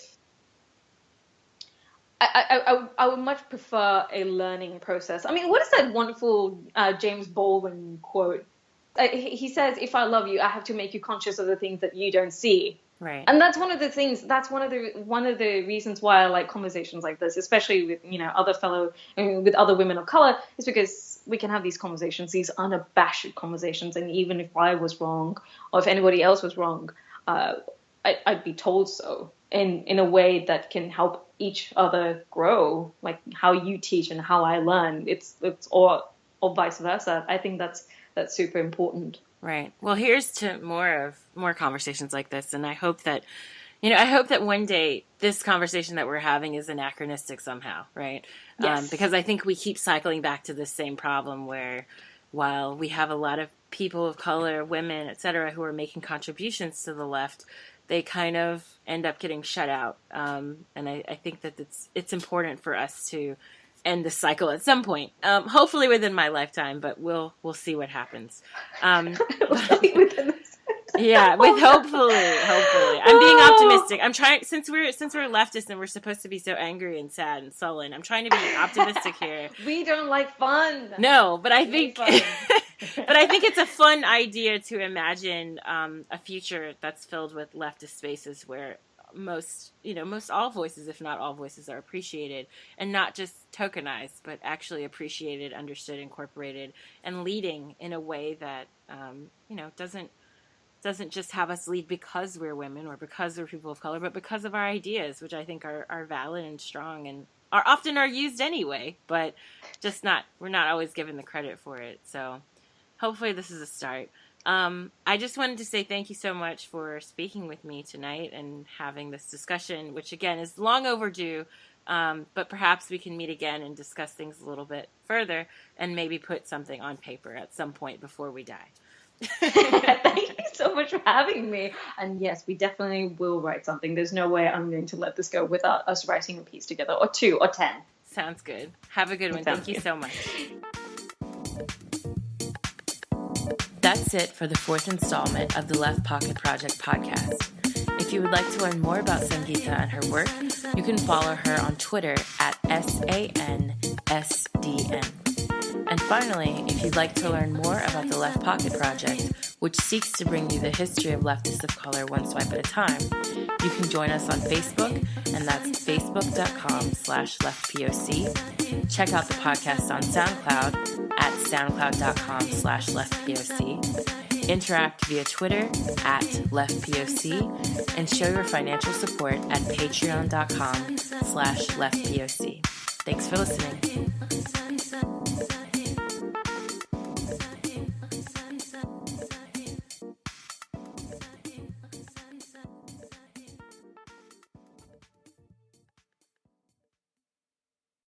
I would much prefer a learning process. I mean, what is that wonderful James Baldwin quote? He says, if I love you, I have to make you conscious of the things that you don't see. Right. And that's one of the things, that's one of the reasons why I like conversations like this, especially with, with other women of color, is because we can have these conversations, these unabashed conversations. And even if I was wrong, or if anybody else was wrong, I'd be told so in a way that can help each other grow, like how you teach and how I learn. It's or vice versa. I think that's super important. Right. Well, here's to more conversations like this, and I hope that one day this conversation that we're having is anachronistic somehow, right? Yes. Because I think we keep cycling back to the same problem where while we have a lot of people of color, women, et cetera, who are making contributions to the left, they kind of end up getting shut out. And I think that it's important for us to end the cycle at some point. Hopefully within my lifetime, but we'll see what happens. Yeah, with hopefully. I'm being optimistic. I'm trying, since we're leftists and we're supposed to be so angry and sad and sullen, I'm trying to be optimistic here. We don't like fun. No, but I think it's a fun idea to imagine a future that's filled with leftist spaces where most all voices, if not all voices, are appreciated and not just tokenized, but actually appreciated, understood, incorporated, and leading in a way that doesn't just have us lead because we're women or because we're people of color, but because of our ideas, which I think are valid and strong and are used anyway, but we're not always given the credit for it. So hopefully this is a start. I just wanted to say thank you so much for speaking with me tonight and having this discussion, which again is long overdue, but perhaps we can meet again and discuss things a little bit further and maybe put something on paper at some point before we die. Thank you so much for having me. And yes, we definitely will write something. There's no way I'm going to let this go without us writing a piece together, or 2 or 10. Sounds good. Have a good one. Thank you so much. That's it for the 4th installment of the Left Pocket Project podcast. If you would like to learn more about Sangeetha and her work, you can follow her on Twitter at SANSDN. And finally, if you'd like to learn more about the Left Pocket Project, which seeks to bring you the history of leftists of color one swipe at a time, you can join us on Facebook, and that's facebook.com/leftpoc. Check out the podcast on SoundCloud at soundcloud.com/leftpoc. Interact via Twitter at leftpoc, and show your financial support at patreon.com/leftpoc. Thanks for listening.